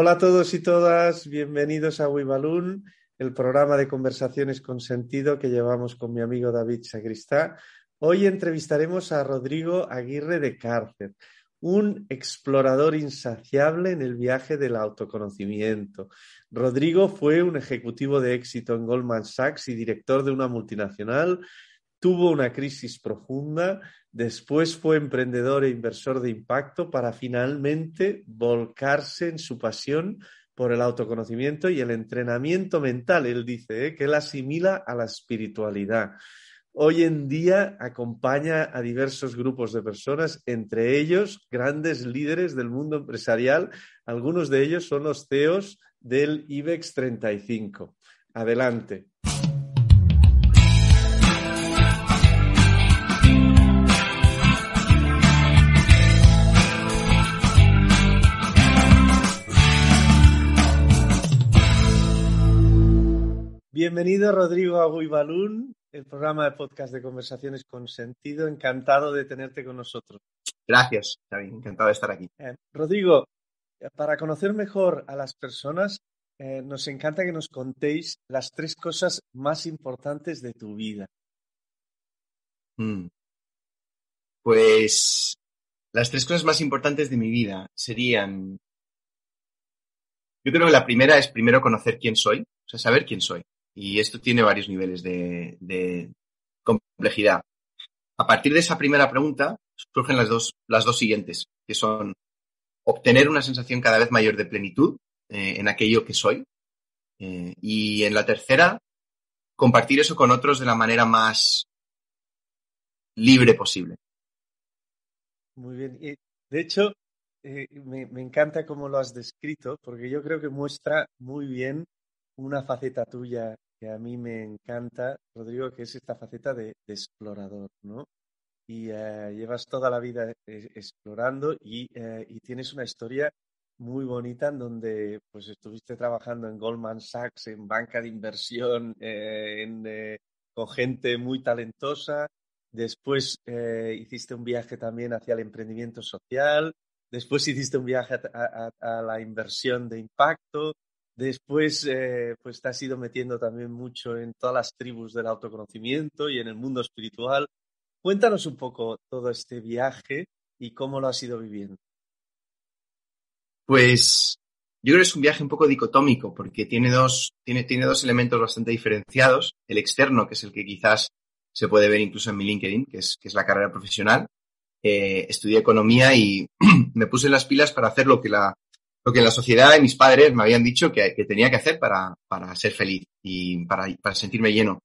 Hola a todos y todas, bienvenidos a WeBalloon, el programa de conversaciones con sentido que llevamos con mi amigo David Sagristá. Hoy entrevistaremos a Rodrigo Aguirre de Cárcer, un explorador insaciable en el viaje del autoconocimiento. Rodrigo fue un ejecutivo de éxito en Goldman Sachs y director de una multinacional. Tuvo una crisis profunda, después fue emprendedor e inversor de impacto para finalmente volcarse en su pasión por el autoconocimiento y el entrenamiento mental. Él dice que él asimila a la espiritualidad. Hoy en día acompaña a diversos grupos de personas, entre ellos grandes líderes del mundo empresarial. Algunos de ellos son los CEOs del IBEX 35. Adelante. Bienvenido, Rodrigo, a WeBalloon, el programa de podcast de conversaciones con sentido. Encantado de tenerte con nosotros. Gracias, David. Encantado de estar aquí. Rodrigo, para conocer mejor a las personas, nos encanta que nos contéis las 3 cosas más importantes de tu vida. Pues las 3 cosas más importantes de mi vida serían... Yo creo que la primera es primero conocer quién soy, o sea, saber quién soy. Y esto tiene varios niveles de complejidad. A partir de esa primera pregunta surgen las dos siguientes, que son obtener una sensación cada vez mayor de plenitud en aquello que soy. Y en la tercera, compartir eso con otros de la manera más libre posible. Muy bien. Y, de hecho, me encanta cómo lo has descrito, porque yo creo que muestra muy bien una faceta tuya que a mí me encanta, Rodrigo, que es esta faceta de explorador, ¿no? Y llevas toda la vida explorando y tienes una historia muy bonita en donde pues estuviste trabajando en Goldman Sachs, en banca de inversión, con gente muy talentosa. Después hiciste un viaje también hacia el emprendimiento social. Después hiciste un viaje a la inversión de impacto. Después, pues te has ido metiendo también mucho en todas las tribus del autoconocimiento y en el mundo espiritual. Cuéntanos un poco todo este viaje y cómo lo has ido viviendo. Pues yo creo que es un viaje un poco dicotómico porque tiene dos elementos bastante diferenciados. El externo, que es el que quizás se puede ver incluso en mi LinkedIn, que es la carrera profesional. Estudié economía y me puse las pilas para hacer lo que en la sociedad y mis padres me habían dicho que tenía que hacer para ser feliz y para sentirme lleno.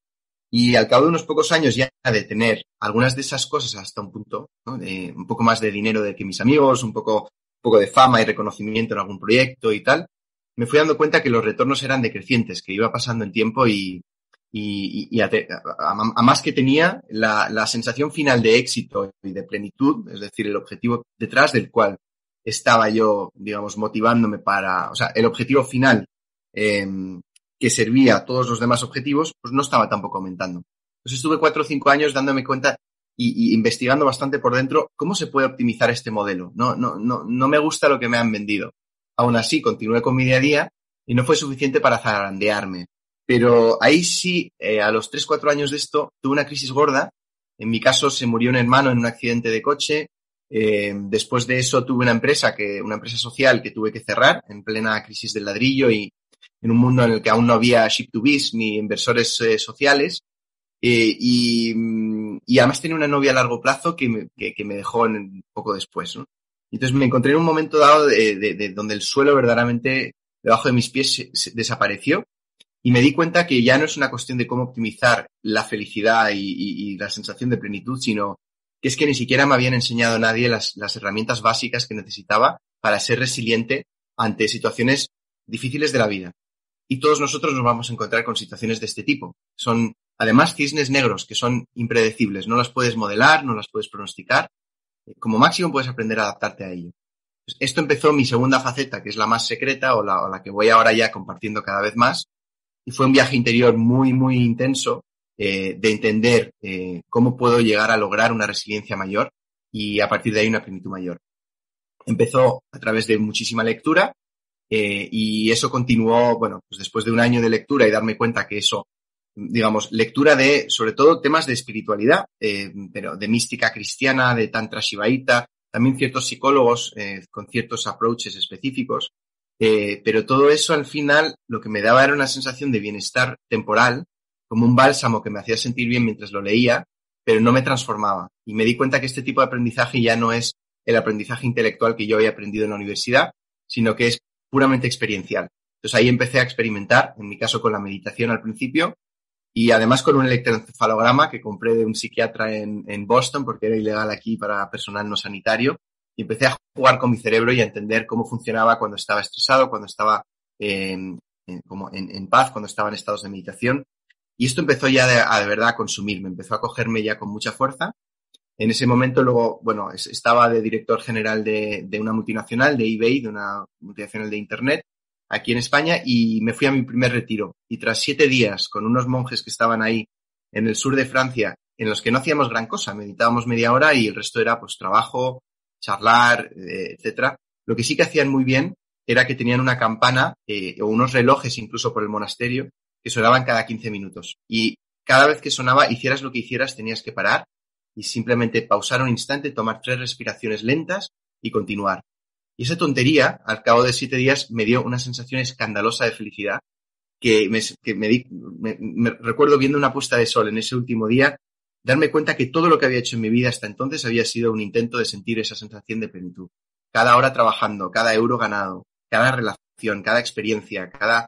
Y al cabo de unos pocos años ya de tener algunas de esas cosas hasta un punto, ¿no? De un poco más de dinero de que mis amigos, un poco de fama y reconocimiento en algún proyecto y tal, me fui dando cuenta que los retornos eran decrecientes, que iba pasando el tiempo y a más que tenía la sensación final de éxito y de plenitud, es decir, el objetivo detrás del cual estaba yo, digamos, motivándome o sea, el objetivo final que servía a todos los demás objetivos, pues no estaba tampoco aumentando. Entonces estuve 4 o 5 años dándome cuenta y investigando bastante por dentro cómo se puede optimizar este modelo. No me gusta lo que me han vendido. Aún así, continué con mi día a día y no fue suficiente para zarandearme. Pero ahí sí, a los 3 o 4 años de esto, tuve una crisis gorda. En mi caso, se murió un hermano en un accidente de coche. Después de eso, tuve una empresa social que tuve que cerrar en plena crisis del ladrillo y en un mundo en el que aún no había ship2biz ni inversores sociales. Y además tenía una novia a largo plazo que me dejó un poco después, ¿no? Entonces me encontré en un momento dado de donde el suelo verdaderamente debajo de mis pies desapareció y me di cuenta que ya no es una cuestión de cómo optimizar la felicidad y la sensación de plenitud, sino que es que ni siquiera me habían enseñado a nadie las herramientas básicas que necesitaba para ser resiliente ante situaciones difíciles de la vida. Y todos nosotros nos vamos a encontrar con situaciones de este tipo. Son, además, cisnes negros que son impredecibles. No las puedes modelar, no las puedes pronosticar. Como máximo puedes aprender a adaptarte a ello. Pues esto empezó mi segunda faceta, que es la más secreta o la que voy ahora ya compartiendo cada vez más. Y fue un viaje interior muy, muy intenso de entender cómo puedo llegar a lograr una resiliencia mayor y a partir de ahí una plenitud mayor. Empezó a través de muchísima lectura. Y eso continuó, bueno, pues después de un año de lectura y darme cuenta que eso, digamos, lectura de, sobre todo, temas de espiritualidad, pero de mística cristiana, de tantra shivaíta, también ciertos psicólogos con ciertos approaches específicos, pero todo eso al final lo que me daba era una sensación de bienestar temporal, como un bálsamo que me hacía sentir bien mientras lo leía, pero no me transformaba. Y me di cuenta que este tipo de aprendizaje ya no es el aprendizaje intelectual que yo había aprendido en la universidad, sino que es puramente experiencial. Entonces ahí empecé a experimentar, en mi caso con la meditación al principio, y además con un electroencefalograma que compré de un psiquiatra en Boston, porque era ilegal aquí para personal no sanitario, y empecé a jugar con mi cerebro y a entender cómo funcionaba cuando estaba estresado, cuando estaba como en paz, cuando estaba en estados de meditación. Y esto empezó ya de verdad a consumirme, empezó a cogerme ya con mucha fuerza. En ese momento luego, bueno, estaba de director general de una multinacional, de eBay, de una multinacional de Internet, aquí en España, y me fui a mi primer retiro. Y tras 7 días con unos monjes que estaban ahí en el sur de Francia, en los que no hacíamos gran cosa, meditábamos media hora y el resto era pues trabajo, charlar, etcétera. Lo que sí que hacían muy bien era que tenían una campana o unos relojes incluso por el monasterio que sonaban cada 15 minutos. Y cada vez que sonaba, hicieras lo que hicieras, tenías que parar y simplemente pausar un instante, tomar 3 respiraciones lentas y continuar. Y esa tontería, al cabo de 7 días, me dio una sensación escandalosa de felicidad que me recuerdo viendo una puesta de sol en ese último día, darme cuenta que todo lo que había hecho en mi vida hasta entonces había sido un intento de sentir esa sensación de plenitud. Cada hora trabajando, cada euro ganado, cada relación, cada experiencia, cada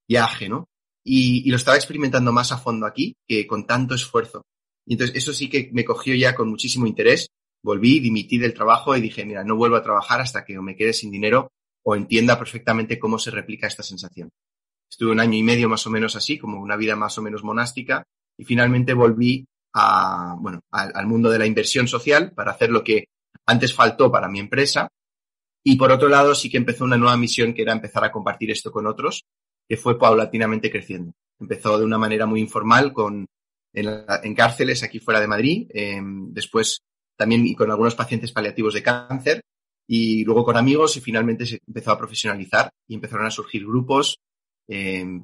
viaje, ¿no? Y lo estaba experimentando más a fondo aquí que con tanto esfuerzo. Y entonces eso sí que me cogió ya con muchísimo interés. Volví, dimití del trabajo y dije, mira, no vuelvo a trabajar hasta que o me quede sin dinero o entienda perfectamente cómo se replica esta sensación. Estuve 1 año y medio más o menos así, como una vida más o menos monástica, y finalmente volví al mundo de la inversión social para hacer lo que antes faltó para mi empresa. Y por otro lado, sí que empezó una nueva misión que era empezar a compartir esto con otros, que fue paulatinamente creciendo. Empezó de una manera muy informal en cárceles aquí fuera de Madrid, después también y con algunos pacientes paliativos de cáncer, y luego con amigos, y finalmente se empezó a profesionalizar y empezaron a surgir grupos,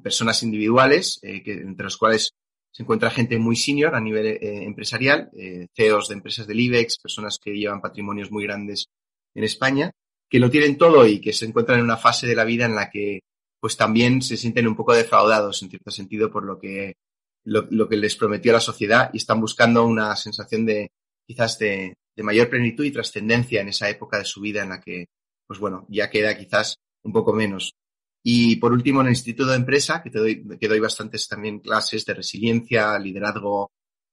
personas individuales, entre los cuales se encuentra gente muy senior a nivel empresarial, CEOs de empresas del IBEX, personas que llevan patrimonios muy grandes en España, que lo tienen todo y que se encuentran en una fase de la vida en la que pues también se sienten un poco defraudados en cierto sentido por lo que les prometió la sociedad y están buscando una sensación de quizás de mayor plenitud y trascendencia en esa época de su vida en la que, pues bueno, ya queda quizás un poco menos. Y por último, en el Instituto de Empresa, que doy bastantes también clases de resiliencia, liderazgo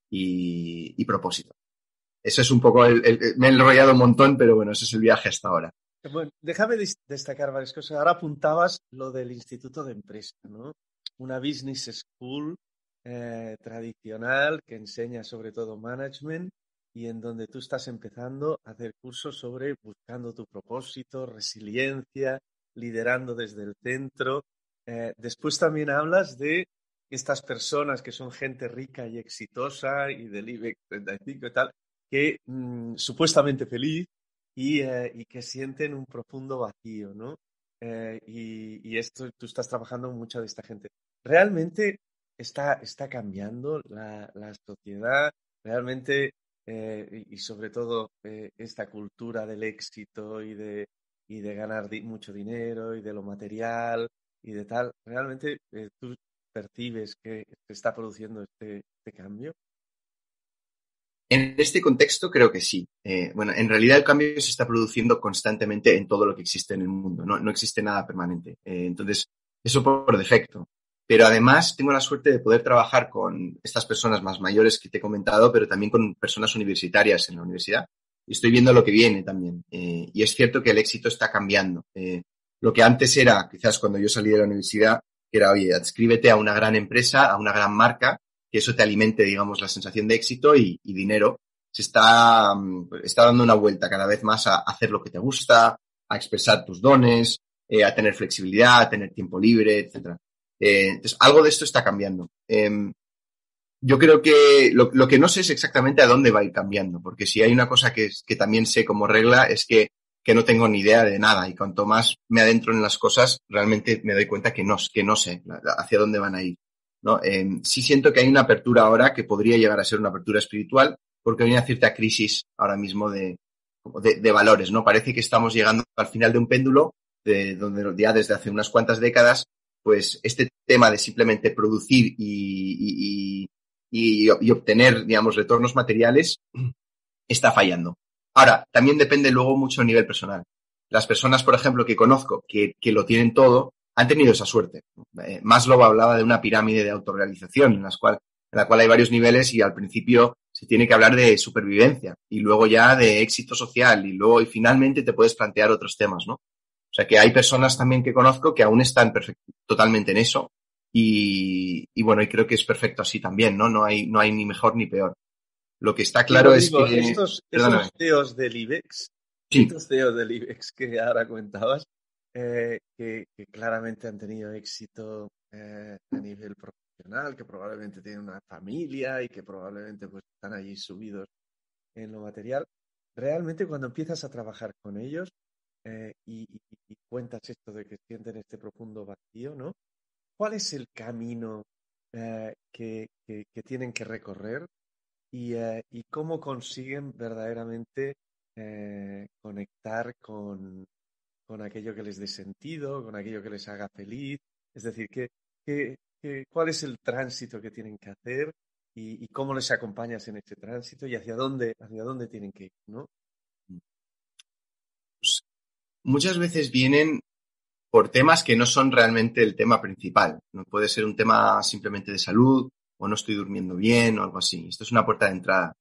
y propósito. Eso es un poco, me he enrollado un montón, pero bueno, ese es el viaje hasta ahora. Bueno, déjame destacar varias cosas. Ahora apuntabas lo del Instituto de Empresa, ¿no? Una business school tradicional que enseña sobre todo management y en donde tú estás empezando a hacer cursos sobre buscando tu propósito, resiliencia, liderando desde el centro. Después también hablas de estas personas que son gente rica y exitosa y del IBEX 35 y tal, que supuestamente feliz y que sienten un profundo vacío, ¿no? Y esto, tú estás trabajando con mucha de esta gente. ¿Realmente está cambiando la sociedad? ¿Realmente, y sobre todo, esta cultura del éxito y de ganar mucho dinero y de lo material y de tal, ¿realmente tú percibes que se está produciendo este cambio? En este contexto creo que sí. Bueno, en realidad el cambio se está produciendo constantemente en todo lo que existe en el mundo. No existe nada permanente. Entonces, eso por defecto. Pero además tengo la suerte de poder trabajar con estas personas más mayores que te he comentado, pero también con personas universitarias en la universidad. Y estoy viendo lo que viene también. Y es cierto que el éxito está cambiando. Lo que antes era, quizás cuando yo salí de la universidad, que era, oye, adscríbete a una gran empresa, a una gran marca, que eso te alimente, digamos, la sensación de éxito y dinero, se está dando una vuelta cada vez más a hacer lo que te gusta, a expresar tus dones, a tener flexibilidad, a tener tiempo libre, etcétera. Entonces, algo de esto está cambiando. Yo creo que lo que no sé es exactamente a dónde va a ir cambiando, porque si hay una cosa que también sé como regla es que que no tengo ni idea de nada y cuanto más me adentro en las cosas, realmente me doy cuenta que no sé hacia dónde van a ir, ¿no? Sí siento que hay una apertura ahora que podría llegar a ser una apertura espiritual porque hay una cierta crisis ahora mismo de valores, ¿no? Parece que estamos llegando al final de un péndulo de donde ya desde hace unas cuantas décadas, pues este tema de simplemente producir y obtener, digamos, retornos materiales está fallando. Ahora, también depende luego mucho a nivel personal. Las personas, por ejemplo, que conozco que lo tienen todo, han tenido esa suerte. Maslow hablaba de una pirámide de autorrealización en la cual hay varios niveles y al principio se tiene que hablar de supervivencia y luego ya de éxito social y luego y finalmente te puedes plantear otros temas, ¿no? O sea que hay personas también que conozco que aún están totalmente en eso y bueno, y creo que es perfecto así también, ¿no? No hay ni mejor ni peor. Lo que está Y claro es Rodrigo, que... estos Perdóname. CEOs del IBEX, Sí. que ahora comentabas, que claramente han tenido éxito a nivel profesional, que probablemente tienen una familia y que probablemente pues están allí subidos en lo material. Realmente cuando empiezas a trabajar con ellos y cuentas esto de que sienten este profundo vacío, ¿no? ¿Cuál es el camino que tienen que recorrer y cómo consiguen verdaderamente conectar con aquello que les dé sentido, con aquello que les haga feliz? Es decir, ¿cuál es el tránsito que tienen que hacer y cómo les acompañas en ese tránsito y hacia dónde tienen que ir, ¿no? Pues, muchas veces vienen por temas que no son realmente el tema principal. No puede ser un tema simplemente de salud o no estoy durmiendo bien o algo así. Esto es una puerta de entrada.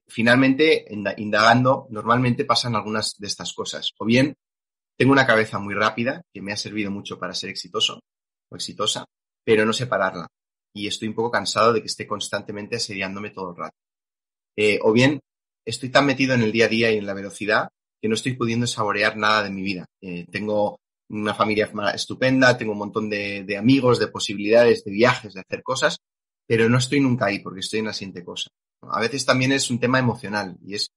Finalmente, indagando, normalmente pasan algunas de estas cosas. O bien, tengo una cabeza muy rápida que me ha servido mucho para ser exitoso o exitosa, pero no sé pararla. Y estoy un poco cansado de que esté constantemente asediándome todo el rato. O bien, estoy tan metido en el día a día y en la velocidad que no estoy pudiendo saborear nada de mi vida. Tengo una familia estupenda, tengo un montón de amigos, de posibilidades, de viajes, de hacer cosas, pero no estoy nunca ahí porque estoy en la siguiente cosa. A veces también es un tema emocional y es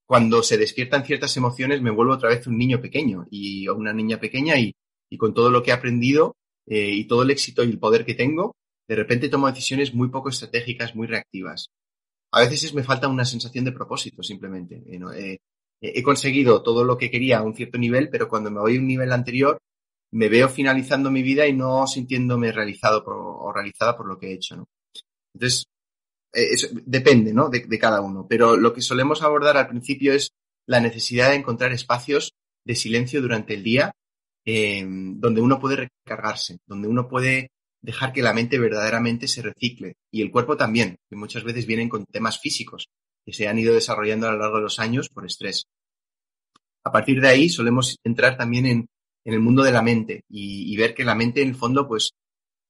cuando se despiertan ciertas emociones me vuelvo otra vez un niño pequeño o una niña pequeña y con todo lo que he aprendido y todo el éxito y el poder que tengo, de repente tomo decisiones muy poco estratégicas, muy reactivas. A veces me falta una sensación de propósito, simplemente. ¿No? He conseguido todo lo que quería a un cierto nivel, pero cuando me voy a un nivel anterior, me veo finalizando mi vida y no sintiéndome realizado o realizada por lo que he hecho, ¿no? Entonces, eso depende, ¿no? de cada uno. Pero lo que solemos abordar al principio es la necesidad de encontrar espacios de silencio durante el día donde uno puede recargarse, donde uno puede dejar que la mente verdaderamente se recicle y el cuerpo también, que muchas veces vienen con temas físicos que se han ido desarrollando a lo largo de los años por estrés. A partir de ahí solemos entrar también en el mundo de la mente y ver que la mente en el fondo pues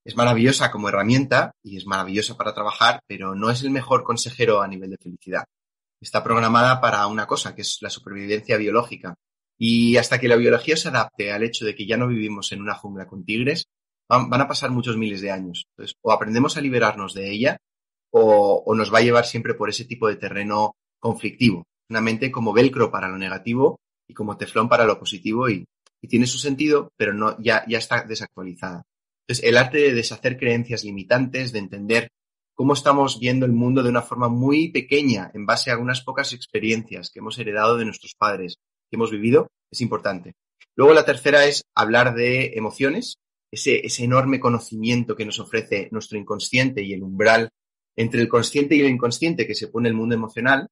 es maravillosa como herramienta y es maravillosa para trabajar, pero no es el mejor consejero a nivel de felicidad. Está programada para una cosa, que es la supervivencia biológica. Y hasta que la biología se adapte al hecho de que ya no vivimos en una jungla con tigres, van a pasar muchos miles de años. Entonces, o aprendemos a liberarnos de ella o nos va a llevar siempre por ese tipo de terreno conflictivo. Una mente como velcro para lo negativo y como teflón para lo positivo y tiene su sentido, pero no, ya está desactualizada. Entonces, el arte de deshacer creencias limitantes, de entender cómo estamos viendo el mundo de una forma muy pequeña en base a unas pocas experiencias que hemos heredado de nuestros padres, que hemos vivido, es importante. Luego la tercera es hablar de emociones, ese enorme conocimiento que nos ofrece nuestro inconsciente y el umbral entre el consciente y el inconsciente que se pone el mundo emocional,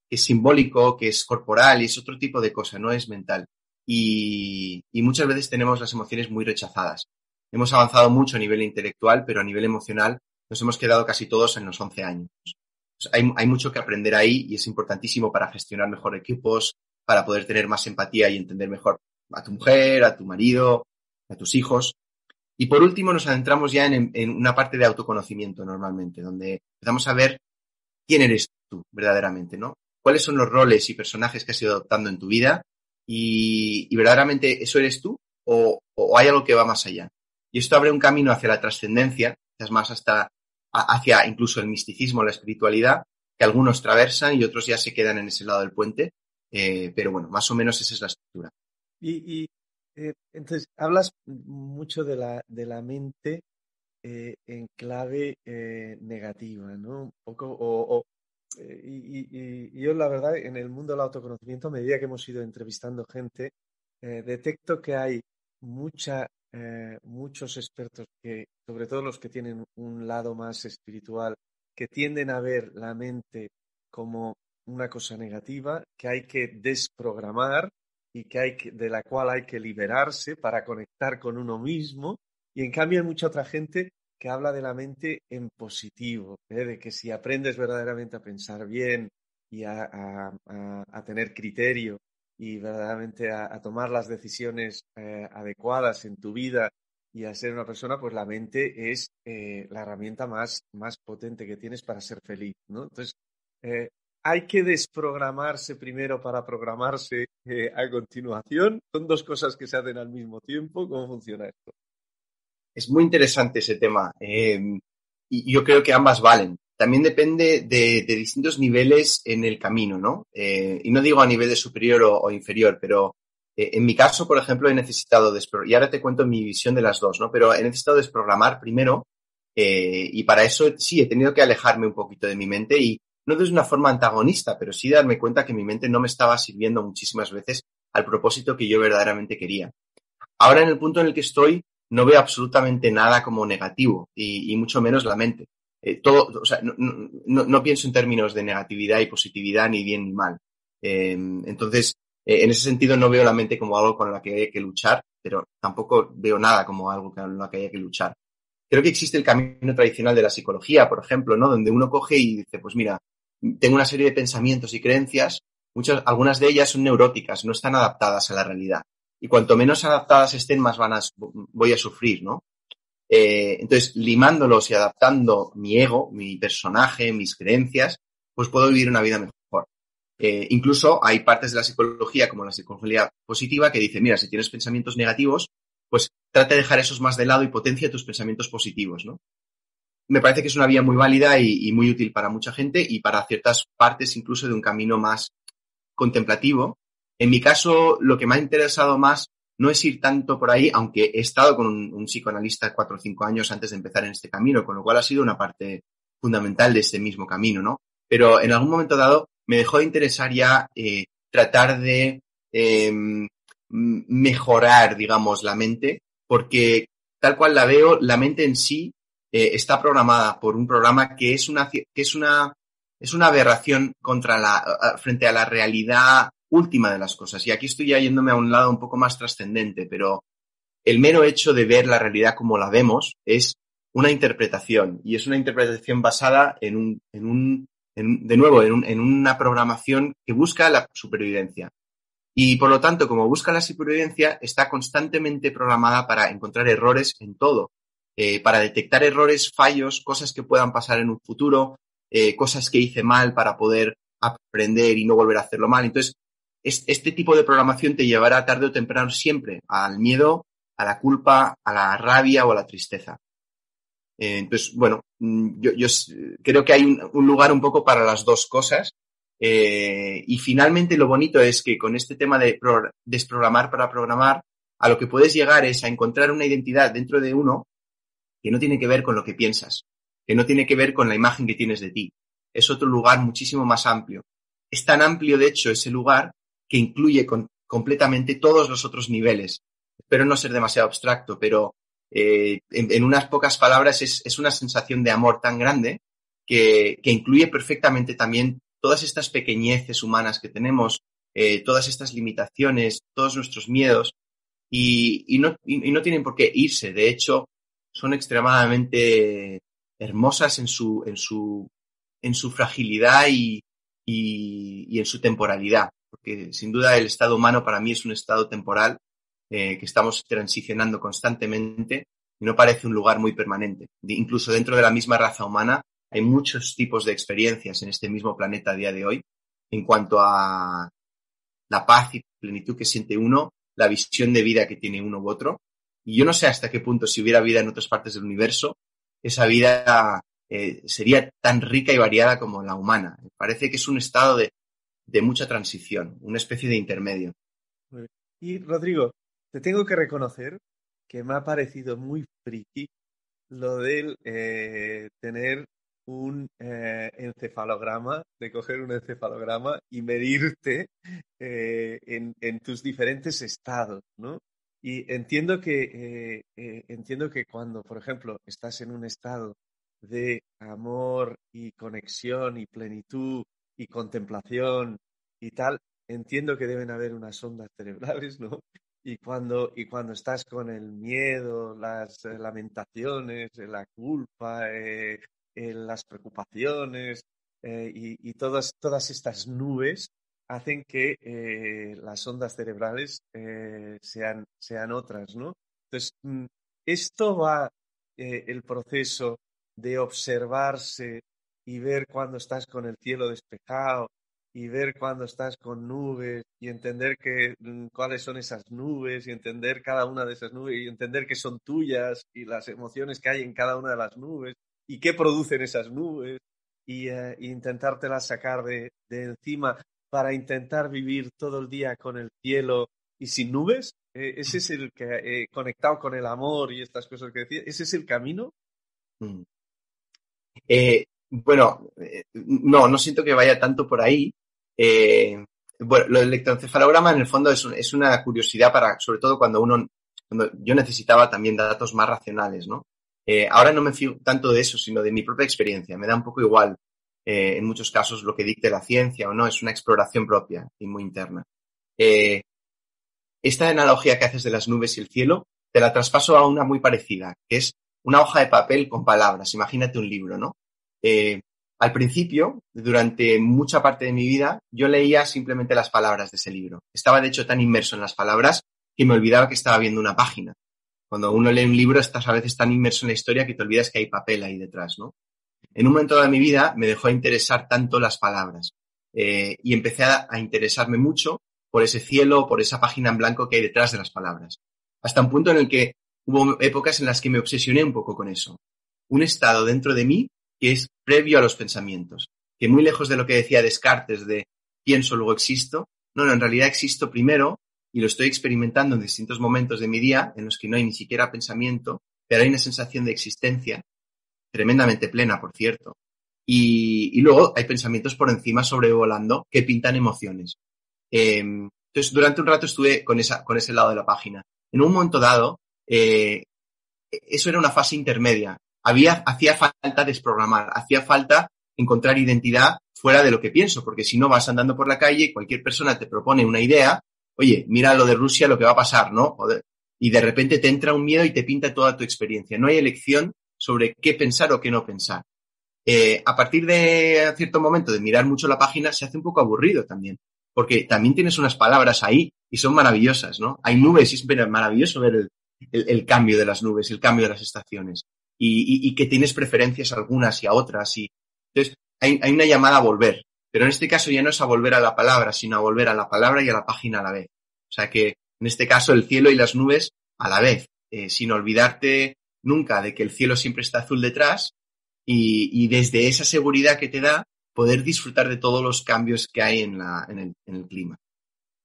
que es simbólico, que es corporal y es otro tipo de cosa, no es mental. Y muchas veces tenemos las emociones muy rechazadas. Hemos avanzado mucho a nivel intelectual, pero a nivel emocional nos hemos quedado casi todos en los 11 años. Pues hay mucho que aprender ahí y es importantísimo para gestionar mejor equipos, para poder tener más empatía y entender mejor a tu mujer, a tu marido, a tus hijos. Y por último nos adentramos ya en una parte de autoconocimiento normalmente, donde empezamos a ver quién eres tú verdaderamente, ¿no? ¿Cuáles son los roles y personajes que has ido adoptando en tu vida? Y verdaderamente eso eres tú o hay algo que va más allá. Y esto abre un camino hacia la trascendencia, quizás más hacia incluso el misticismo, la espiritualidad, que algunos traversan y otros ya se quedan en ese lado del puente. pero bueno, más o menos esa es la estructura. Entonces, hablas mucho de la mente en clave negativa, ¿no? Un poco, y yo, la verdad, en el mundo del autoconocimiento, a medida que hemos ido entrevistando gente, detecto que hay muchos expertos que, sobre todo los que tienen un lado más espiritual, que tienden a ver la mente como una cosa negativa, que hay que desprogramar y de la cual hay que liberarse para conectar con uno mismo. Y en cambio hay mucha otra gente que habla de la mente en positivo, de que si aprendes verdaderamente a pensar bien y a tener criterio y verdaderamente a tomar las decisiones adecuadas en tu vida y a ser una persona, pues la mente es la herramienta más potente que tienes para ser feliz, ¿no? Entonces, eh, hay que desprogramarse primero para programarse a continuación. Son dos cosas que se hacen al mismo tiempo. ¿Cómo funciona esto? Es muy interesante ese tema y yo creo que ambas valen. También depende de distintos niveles en el camino, ¿no? Y no digo a nivel de superior o inferior, pero en mi caso, por ejemplo, he necesitado y ahora te cuento mi visión de las dos, ¿no? Pero he necesitado desprogramar primero y para eso sí he tenido que alejarme un poquito de mi mente y no de una forma antagonista, pero sí darme cuenta que mi mente no me estaba sirviendo muchísimas veces al propósito que yo verdaderamente quería. Ahora en el punto en el que estoy, no veo absolutamente nada como negativo y mucho menos la mente. Todo, o sea, no pienso en términos de negatividad y positividad, ni bien ni mal. Entonces, en ese sentido no veo la mente como algo con la que hay que luchar, pero tampoco veo nada como algo con lo que hay que luchar. Creo que existe el camino tradicional de la psicología, por ejemplo, ¿no? Donde uno coge y dice, pues mira, tengo una serie de pensamientos y creencias, algunas de ellas son neuróticas, no están adaptadas a la realidad. Y cuanto menos adaptadas estén, más voy a sufrir, ¿no? Entonces, limándolos y adaptando mi ego, mi personaje, mis creencias, pues puedo vivir una vida mejor. Incluso hay partes de la psicología, como la psicología positiva, que dice, mira, si tienes pensamientos negativos, pues trata de dejar esos más de lado y potencia tus pensamientos positivos, ¿no? Me parece que es una vía muy válida y muy útil para mucha gente y para ciertas partes incluso de un camino más contemplativo. En mi caso, lo que me ha interesado más no es ir tanto por ahí, aunque he estado con un psicoanalista 4 o 5 años antes de empezar en este camino, con lo cual ha sido una parte fundamental de este mismo camino, ¿no? Pero en algún momento dado me dejó de interesar ya tratar de mejorar, digamos, la mente, porque tal cual la veo, la mente en sí está programada por un programa que es una aberración frente a la realidad última de las cosas. Y aquí estoy ya yéndome a un lado un poco más trascendente, pero el mero hecho de ver la realidad como la vemos es una interpretación y es una interpretación basada en una programación que busca la supervivencia. Y por lo tanto, como busca la supervivencia, está constantemente programada para encontrar errores en todo, para detectar errores, fallos, cosas que puedan pasar en un futuro, cosas que hice mal para poder aprender y no volver a hacerlo mal. Entonces, este tipo de programación te llevará tarde o temprano siempre al miedo, a la culpa, a la rabia o a la tristeza. Entonces, bueno, yo creo que hay un lugar un poco para las dos cosas. Y finalmente lo bonito es que con este tema de desprogramar para programar, a lo que puedes llegar es a encontrar una identidad dentro de uno que no tiene que ver con lo que piensas, que no tiene que ver con la imagen que tienes de ti. Es otro lugar muchísimo más amplio. Es tan amplio, de hecho, ese lugar que incluye completamente todos los otros niveles. Espero no ser demasiado abstracto, pero en unas pocas palabras es una sensación de amor tan grande que incluye perfectamente también todas estas pequeñeces humanas que tenemos, todas estas limitaciones, todos nuestros miedos, y no tienen por qué irse. De hecho, son extremadamente hermosas en su fragilidad y en su temporalidad, porque sin duda el estado humano para mí es un estado temporal que estamos transicionando constantemente y no parece un lugar muy permanente. Incluso dentro de la misma raza humana hay muchos tipos de experiencias en este mismo planeta a día de hoy en cuanto a la paz y plenitud que siente uno, la visión de vida que tiene uno u otro. Y yo no sé hasta qué punto, si hubiera vida en otras partes del universo, esa vida sería tan rica y variada como la humana. Me parece que es un estado de mucha transición, una especie de intermedio. Y Rodrigo, te tengo que reconocer que me ha parecido muy friki lo del tener un encefalograma, de coger un encefalograma y medirte en tus diferentes estados, ¿no? Y entiendo que cuando, por ejemplo, estás en un estado de amor y conexión y plenitud y contemplación y tal, entiendo que deben haber unas ondas cerebrales, ¿no? Y cuando estás con el miedo, las lamentaciones, la culpa, las preocupaciones y todas estas nubes hacen que las ondas cerebrales sean otras, ¿no? Entonces, esto va el proceso de observarse y ver cuando estás con el cielo despejado y ver cuando estás con nubes y entender cuáles son esas nubes y entender cada una de esas nubes y entender que son tuyas y las emociones que hay en cada una de las nubes y qué producen esas nubes y intentártelas sacar de encima para intentar vivir todo el día con el cielo y sin nubes. Ese es el que, conectado con el amor y estas cosas que decía, ese es el camino. Mm. Bueno, no siento que vaya tanto por ahí. Bueno, lo del electroencefalograma en el fondo es una curiosidad para, sobre todo cuando yo necesitaba también datos más racionales, ¿no? Ahora no me fío tanto de eso, sino de mi propia experiencia. Me da un poco igual, en muchos casos, lo que dicte la ciencia o no, es una exploración propia y muy interna. Eh, Esta analogía que haces de las nubes y el cielo, te la traspaso a una muy parecida, que es una hoja de papel con palabras. Imagínate un libro, ¿no? Eh, Al principio, durante mucha parte de mi vida, yo leía simplemente las palabras de ese libro. Estaba, de hecho, tan inmerso en las palabras que me olvidaba que estaba viendo una página. Cuando uno lee un libro, estás a veces tan inmerso en la historia que te olvidas que hay papel ahí detrás, ¿no? En un momento de mi vida me dejó de interesar tanto las palabras y empecé a interesarme mucho por ese cielo, por esa página en blanco que hay detrás de las palabras. Hasta un punto en el que hubo épocas en las que me obsesioné un poco con eso. Un estado dentro de mí que es previo a los pensamientos, que muy lejos de lo que decía Descartes de pienso, luego existo, no, en realidad existo primero y lo estoy experimentando en distintos momentos de mi día en los que no hay ni siquiera pensamiento, pero hay una sensación de existencia tremendamente plena, por cierto. Y luego hay pensamientos por encima sobrevolando que pintan emociones. Entonces, durante un rato estuve con ese lado de la página. En un momento dado, eso era una fase intermedia. Hacía falta desprogramar, hacía falta encontrar identidad fuera de lo que pienso, porque si no vas andando por la calle y cualquier persona te propone una idea, oye, mira lo de Rusia, lo que va a pasar, ¿no? Y de repente te entra un miedo y te pinta toda tu experiencia. No hay elección sobre qué pensar o qué no pensar. A partir de cierto momento de mirar mucho la página se hace un poco aburrido también, porque también tienes unas palabras ahí y son maravillosas, ¿no? Hay nubes y es maravilloso ver el cambio de las nubes, el cambio de las estaciones y que tienes preferencias a algunas y a otras. Entonces, hay una llamada a volver, pero en este caso ya no es a volver a la palabra, sino a volver a la palabra y a la página a la vez. O sea que en este caso el cielo y las nubes a la vez, sin olvidarte nunca de que el cielo siempre está azul detrás y desde esa seguridad que te da poder disfrutar de todos los cambios que hay en el clima.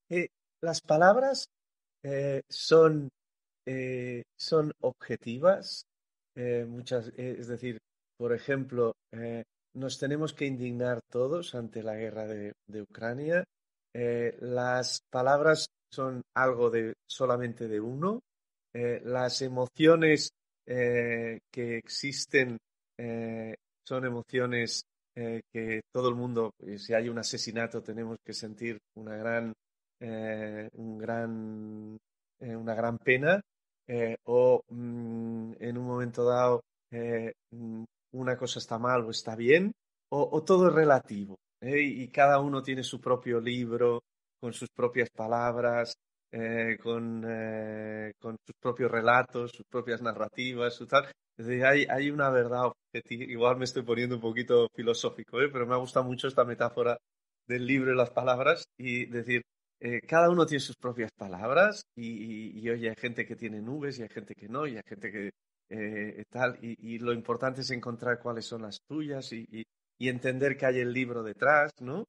Eh, las palabras son son objetivas, es decir, por ejemplo, nos tenemos que indignar todos ante la guerra de Ucrania. Las palabras son algo solamente de uno. Las emociones que existen son emociones que todo el mundo, si hay un asesinato, tenemos que sentir una gran pena en un momento dado una cosa está mal o está bien, o todo es relativo, y cada uno tiene su propio libro, con sus propias palabras, con sus propios relatos, sus propias narrativas, su tal. Es decir, hay una verdad objetiva. Igual me estoy poniendo un poquito filosófico, pero me ha gustado mucho esta metáfora del libro y las palabras y decir, cada uno tiene sus propias palabras y oye, hay gente que tiene nubes y hay gente que no, y hay gente que tal, y lo importante es encontrar cuáles son las tuyas y entender que hay el libro detrás, ¿no?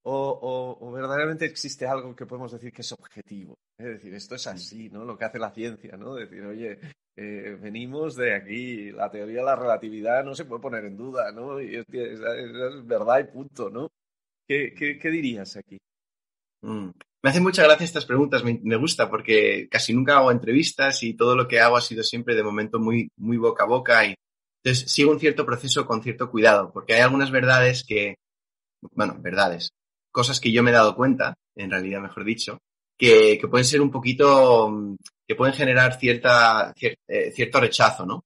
O verdaderamente existe algo que podemos decir que es objetivo. Es decir, esto es así, ¿no? Lo que hace la ciencia, ¿no? Decir, oye, venimos de aquí, la teoría de la relatividad no se puede poner en duda, ¿no? Y es verdad y punto, ¿no? ¿Qué dirías aquí? Me hacen mucha gracia estas preguntas, me gusta porque casi nunca hago entrevistas y todo lo que hago ha sido siempre de momento muy, muy boca a boca y entonces sigo un cierto proceso con cierto cuidado porque hay algunas verdades verdades, cosas que yo me he dado cuenta, en realidad mejor dicho, que pueden ser un poquito, que pueden generar cierto rechazo, ¿no?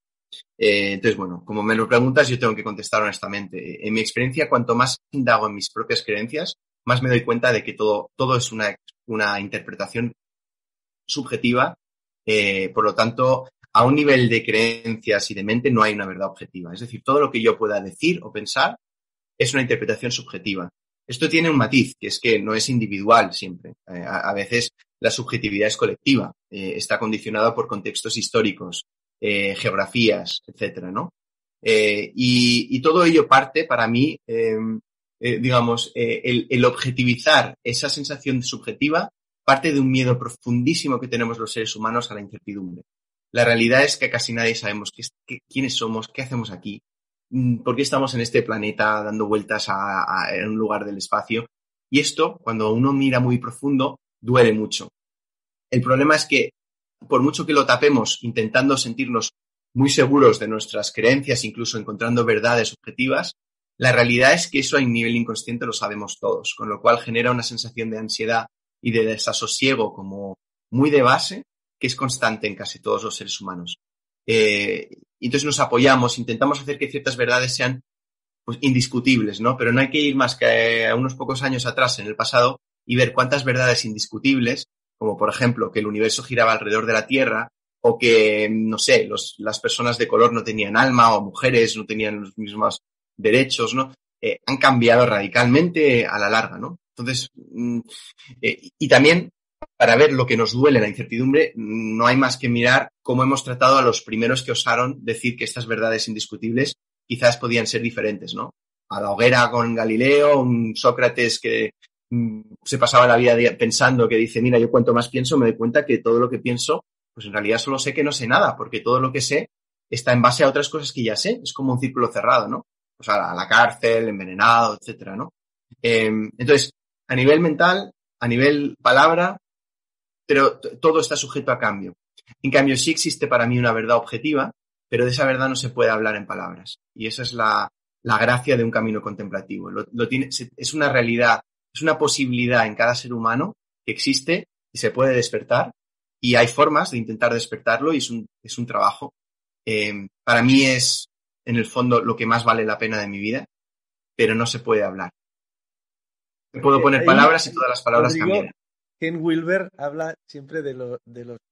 Entonces, bueno, como me lo preguntas, yo tengo que contestar honestamente. En mi experiencia, cuanto más indago en mis propias creencias, más me doy cuenta de que todo es una interpretación subjetiva. Por lo tanto, a un nivel de creencias y de mente no hay una verdad objetiva. Es decir, todo lo que yo pueda decir o pensar es una interpretación subjetiva. Esto tiene un matiz, que es que no es individual siempre. A veces la subjetividad es colectiva, está condicionada por contextos históricos, geografías, etcétera, ¿no? Y todo ello parte, para mí, el objetivizar esa sensación subjetiva parte de un miedo profundísimo que tenemos los seres humanos a la incertidumbre. La realidad es que casi nadie sabemos quiénes somos, qué hacemos aquí, por qué estamos en este planeta dando vueltas en un lugar del espacio. Y esto, cuando uno mira muy profundo, duele mucho. El problema es que, por mucho que lo tapemos intentando sentirnos muy seguros de nuestras creencias, incluso encontrando verdades objetivas, la realidad es que eso a nivel inconsciente lo sabemos todos, con lo cual genera una sensación de ansiedad y de desasosiego como muy de base, que es constante en casi todos los seres humanos. Entonces nos apoyamos, intentamos hacer que ciertas verdades sean pues, indiscutibles, ¿no? Pero no hay que ir más que a unos pocos años atrás en el pasado y ver cuántas verdades indiscutibles, como por ejemplo que el universo giraba alrededor de la Tierra o que, no sé, las personas de color no tenían alma o mujeres no tenían los mismos derechos, ¿no? Han cambiado radicalmente a la larga, ¿no? Entonces, y también para ver lo que nos duele la incertidumbre, no hay más que mirar cómo hemos tratado a los primeros que osaron decir que estas verdades indiscutibles quizás podían ser diferentes, ¿no? A la hoguera con Galileo, un Sócrates que se pasaba la vida pensando, que dice, mira, yo cuanto más pienso me doy cuenta que todo lo que pienso, pues en realidad solo sé que no sé nada, porque todo lo que sé está en base a otras cosas que ya sé, es como un círculo cerrado, ¿no? O sea, a la cárcel, envenenado, etcétera, ¿no? Entonces, a nivel mental, a nivel palabra, pero todo está sujeto a cambio. En cambio, sí existe para mí una verdad objetiva, pero de esa verdad no se puede hablar en palabras. Y esa es la gracia de un camino contemplativo. Es una realidad, es una posibilidad en cada ser humano que existe y se puede despertar. Y hay formas de intentar despertarlo y es un trabajo. Para mí es, en el fondo, lo que más vale la pena de mi vida, pero no se puede hablar. Puedo poner palabras y todas las palabras Rodrigo, cambiarán. Ken Wilber habla siempre de los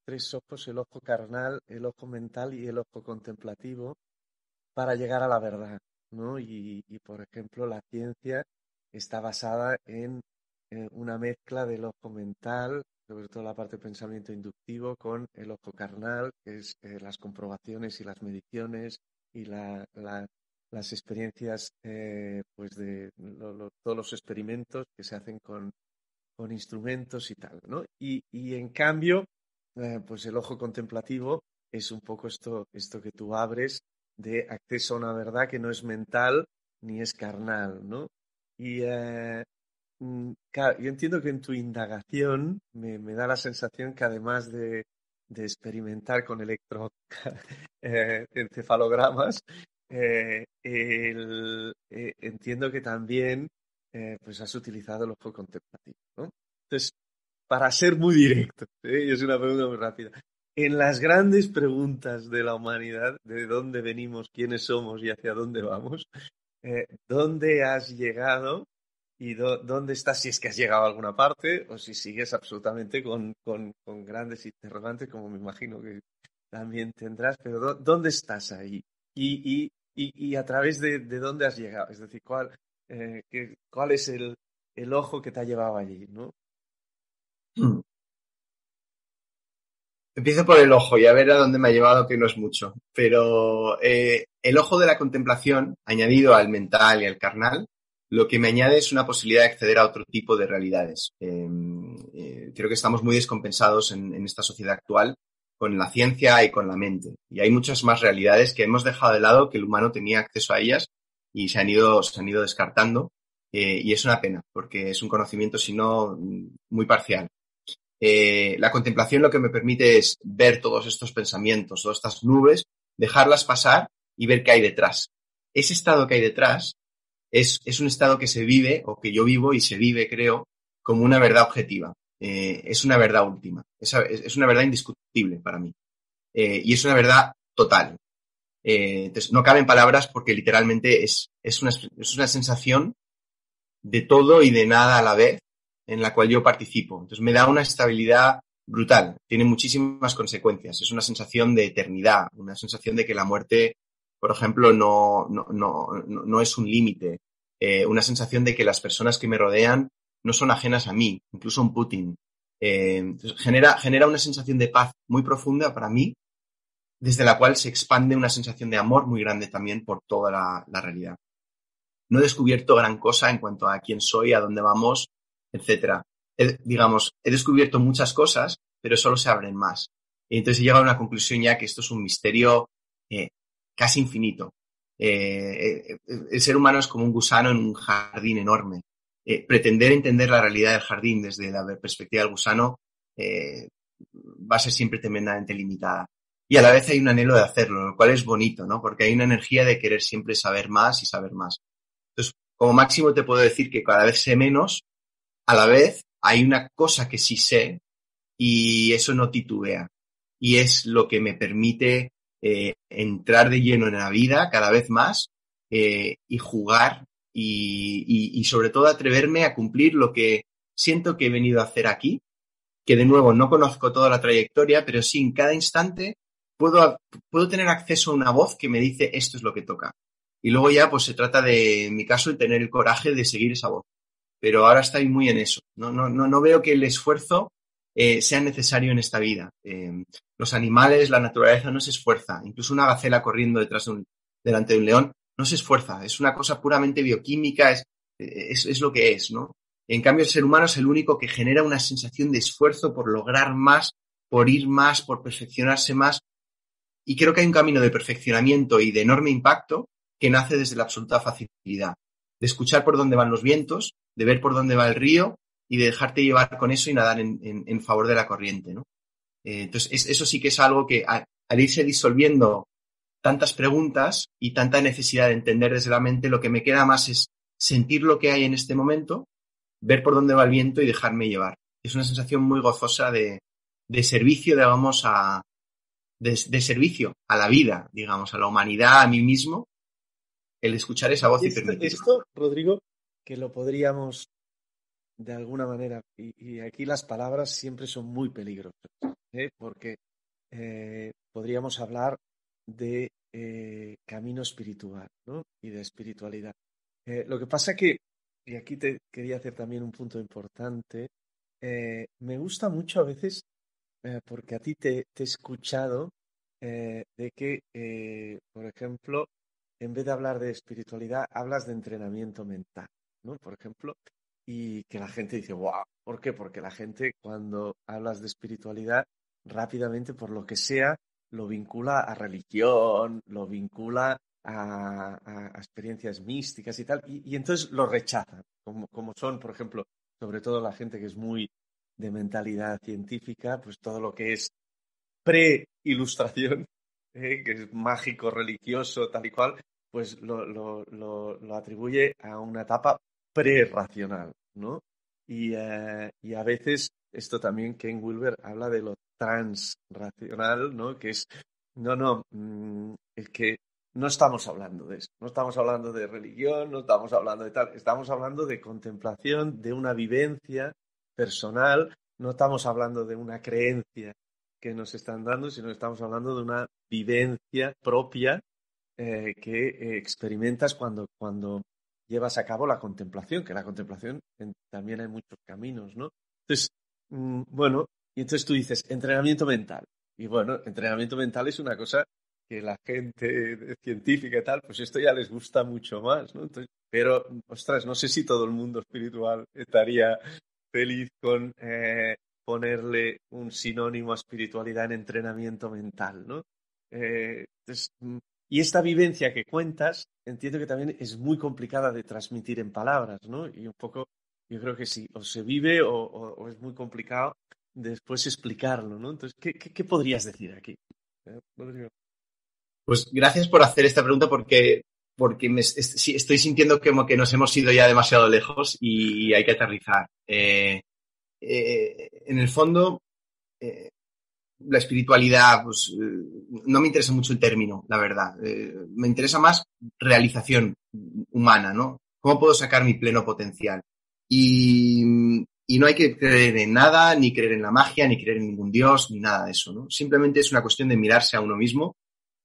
tres ojos, el ojo carnal, el ojo mental y el ojo contemplativo, para llegar a la verdad, ¿no? Y por ejemplo, la ciencia está basada en una mezcla del ojo mental, sobre todo la parte de pensamiento inductivo, con el ojo carnal, que es las comprobaciones y las mediciones y las experiencias, pues de todos los experimentos que se hacen con instrumentos y tal, ¿no? Y en cambio, pues el ojo contemplativo es un poco esto que tú abres de acceso a una verdad que no es mental ni es carnal, ¿no? Y claro, yo entiendo que en tu indagación me da la sensación que además de experimentar con electroencefalogramas, entiendo que también pues has utilizado el ojo contemplativo, ¿no? Entonces, para ser muy directo, y es una pregunta muy rápida, en las grandes preguntas de la humanidad, de dónde venimos, quiénes somos y hacia dónde vamos, ¿dónde has llegado y dónde estás, si es que has llegado a alguna parte o si sigues absolutamente con grandes interrogantes, como me imagino que también tendrás, pero ¿dónde estás ahí? Y a través de dónde has llegado, es decir, cuál es el ojo que te ha llevado allí, ¿no? Empiezo por el ojo y a ver a dónde me ha llevado, que no es mucho. Pero el ojo de la contemplación, añadido al mental y al carnal, lo que me añade es una posibilidad de acceder a otro tipo de realidades. Creo que estamos muy descompensados en esta sociedad actual con la ciencia y con la mente. Y hay muchas más realidades que hemos dejado de lado, que el humano tenía acceso a ellas y se han ido descartando. Y es una pena, porque es un conocimiento, si no, muy parcial. La contemplación lo que me permite es ver todos estos pensamientos, todas estas nubes, dejarlas pasar y ver qué hay detrás. Ese estado que hay detrás es un estado que se vive, o que yo vivo y se vive, creo, como una verdad objetiva. Es una verdad última. Es una verdad indiscutible para mí. Y es una verdad total. Entonces, no caben palabras porque literalmente es una sensación de todo y de nada a la vez en la cual yo participo. Entonces, me da una estabilidad brutal. Tiene muchísimas consecuencias. Es una sensación de eternidad, una sensación de que la muerte, por ejemplo, no es un límite. Una sensación de que las personas que me rodean no son ajenas a mí, incluso un Putin. Entonces genera una sensación de paz muy profunda para mí, desde la cual se expande una sensación de amor muy grande también por toda la realidad. No he descubierto gran cosa en cuanto a quién soy, a dónde vamos, etcétera. He descubierto muchas cosas, pero solo se abren más. Y entonces he llegado a una conclusión ya que esto es un misterio casi infinito. El ser humano es como un gusano en un jardín enorme. Pretender entender la realidad del jardín desde la perspectiva del gusano va a ser siempre tremendamente limitada. Y a la vez hay un anhelo de hacerlo, lo cual es bonito, ¿no? Porque hay una energía de querer siempre saber más y saber más. Entonces, como máximo te puedo decir que cada vez sé menos, a la vez hay una cosa que sí sé y eso no titubea. Y es lo que me permite entrar de lleno en la vida cada vez más y jugar y sobre todo atreverme a cumplir lo que siento que he venido a hacer aquí, que de nuevo no conozco toda la trayectoria, pero sí en cada instante puedo tener acceso a una voz que me dice esto es lo que toca. Y luego ya pues se trata de, en mi caso, el tener el coraje de seguir esa voz. Pero ahora estoy muy en eso. No veo que el esfuerzo sea necesario en esta vida. Los animales, la naturaleza no se esfuerza. Incluso una gacela corriendo delante de un león no se esfuerza. Es una cosa puramente bioquímica, es lo que es, ¿no? En cambio, el ser humano es el único que genera una sensación de esfuerzo por lograr más, por ir más, por perfeccionarse más. Y creo que hay un camino de perfeccionamiento y de enorme impacto que nace desde la absoluta facilidad, de escuchar por dónde van los vientos, de ver por dónde va el río y de dejarte llevar con eso y nadar en favor de la corriente, ¿no? Entonces, eso sí que es algo que al irse disolviendo tantas preguntas y tanta necesidad de entender desde la mente, lo que me queda más es sentir lo que hay en este momento, ver por dónde va el viento y dejarme llevar. Es una sensación muy gozosa de servicio, digamos, de servicio a la vida, digamos, a la humanidad, a mí mismo, el escuchar esa voz y permitirlo. Esto, Rodrigo, que lo podríamos de alguna manera, y aquí las palabras siempre son muy peligrosas, porque podríamos hablar de camino espiritual, ¿no? Y de espiritualidad. Lo que pasa que, y aquí te quería hacer también un punto importante, me gusta mucho a veces, porque a ti te he escuchado, de que, por ejemplo, en vez de hablar de espiritualidad, hablas de entrenamiento mental, ¿no? Por ejemplo, y que la gente dice, wow, ¿por qué? Porque la gente cuando hablas de espiritualidad, rápidamente, por lo que sea, lo vincula a religión, lo vincula a experiencias místicas y tal, y entonces lo rechazan, como son, por ejemplo, sobre todo la gente que es muy de mentalidad científica, pues todo lo que es pre-ilustración, que es mágico, religioso, tal y cual, pues lo atribuye a una etapa pre-racional, ¿no? Y a veces esto también Ken Wilber habla de lo transracional, ¿no? Que es, es que no estamos hablando de eso, no estamos hablando de religión, no estamos hablando de tal, estamos hablando de contemplación, de una vivencia personal, no estamos hablando de una creencia que nos están dando, sino que estamos hablando de una vivencia propia que experimentas cuando llevas a cabo la contemplación, que la contemplación también hay muchos caminos, ¿no? Entonces, bueno, y entonces tú dices, entrenamiento mental. Y bueno, entrenamiento mental es una cosa que la gente científica y tal, pues esto ya les gusta mucho más, ¿no? Entonces, pero, ostras, no sé si todo el mundo espiritual estaría feliz con ponerle un sinónimo a espiritualidad en entrenamiento mental, ¿no? Entonces, y esta vivencia que cuentas, entiendo que también es muy complicada de transmitir en palabras, ¿no? Y un poco, yo creo que sí, o se vive o es muy complicado después explicarlo, ¿no? Entonces, ¿qué podrías decir aquí? Rodrigo. Pues gracias por hacer esta pregunta porque sí, estoy sintiendo como que nos hemos ido ya demasiado lejos y hay que aterrizar. En el fondo, eh, la espiritualidad, pues no me interesa mucho el término, la verdad. Me interesa más realización humana, ¿no? ¿Cómo puedo sacar mi pleno potencial? Y no hay que creer en nada, ni creer en la magia, ni creer en ningún dios, ni nada de eso, ¿no? Simplemente es una cuestión de mirarse a uno mismo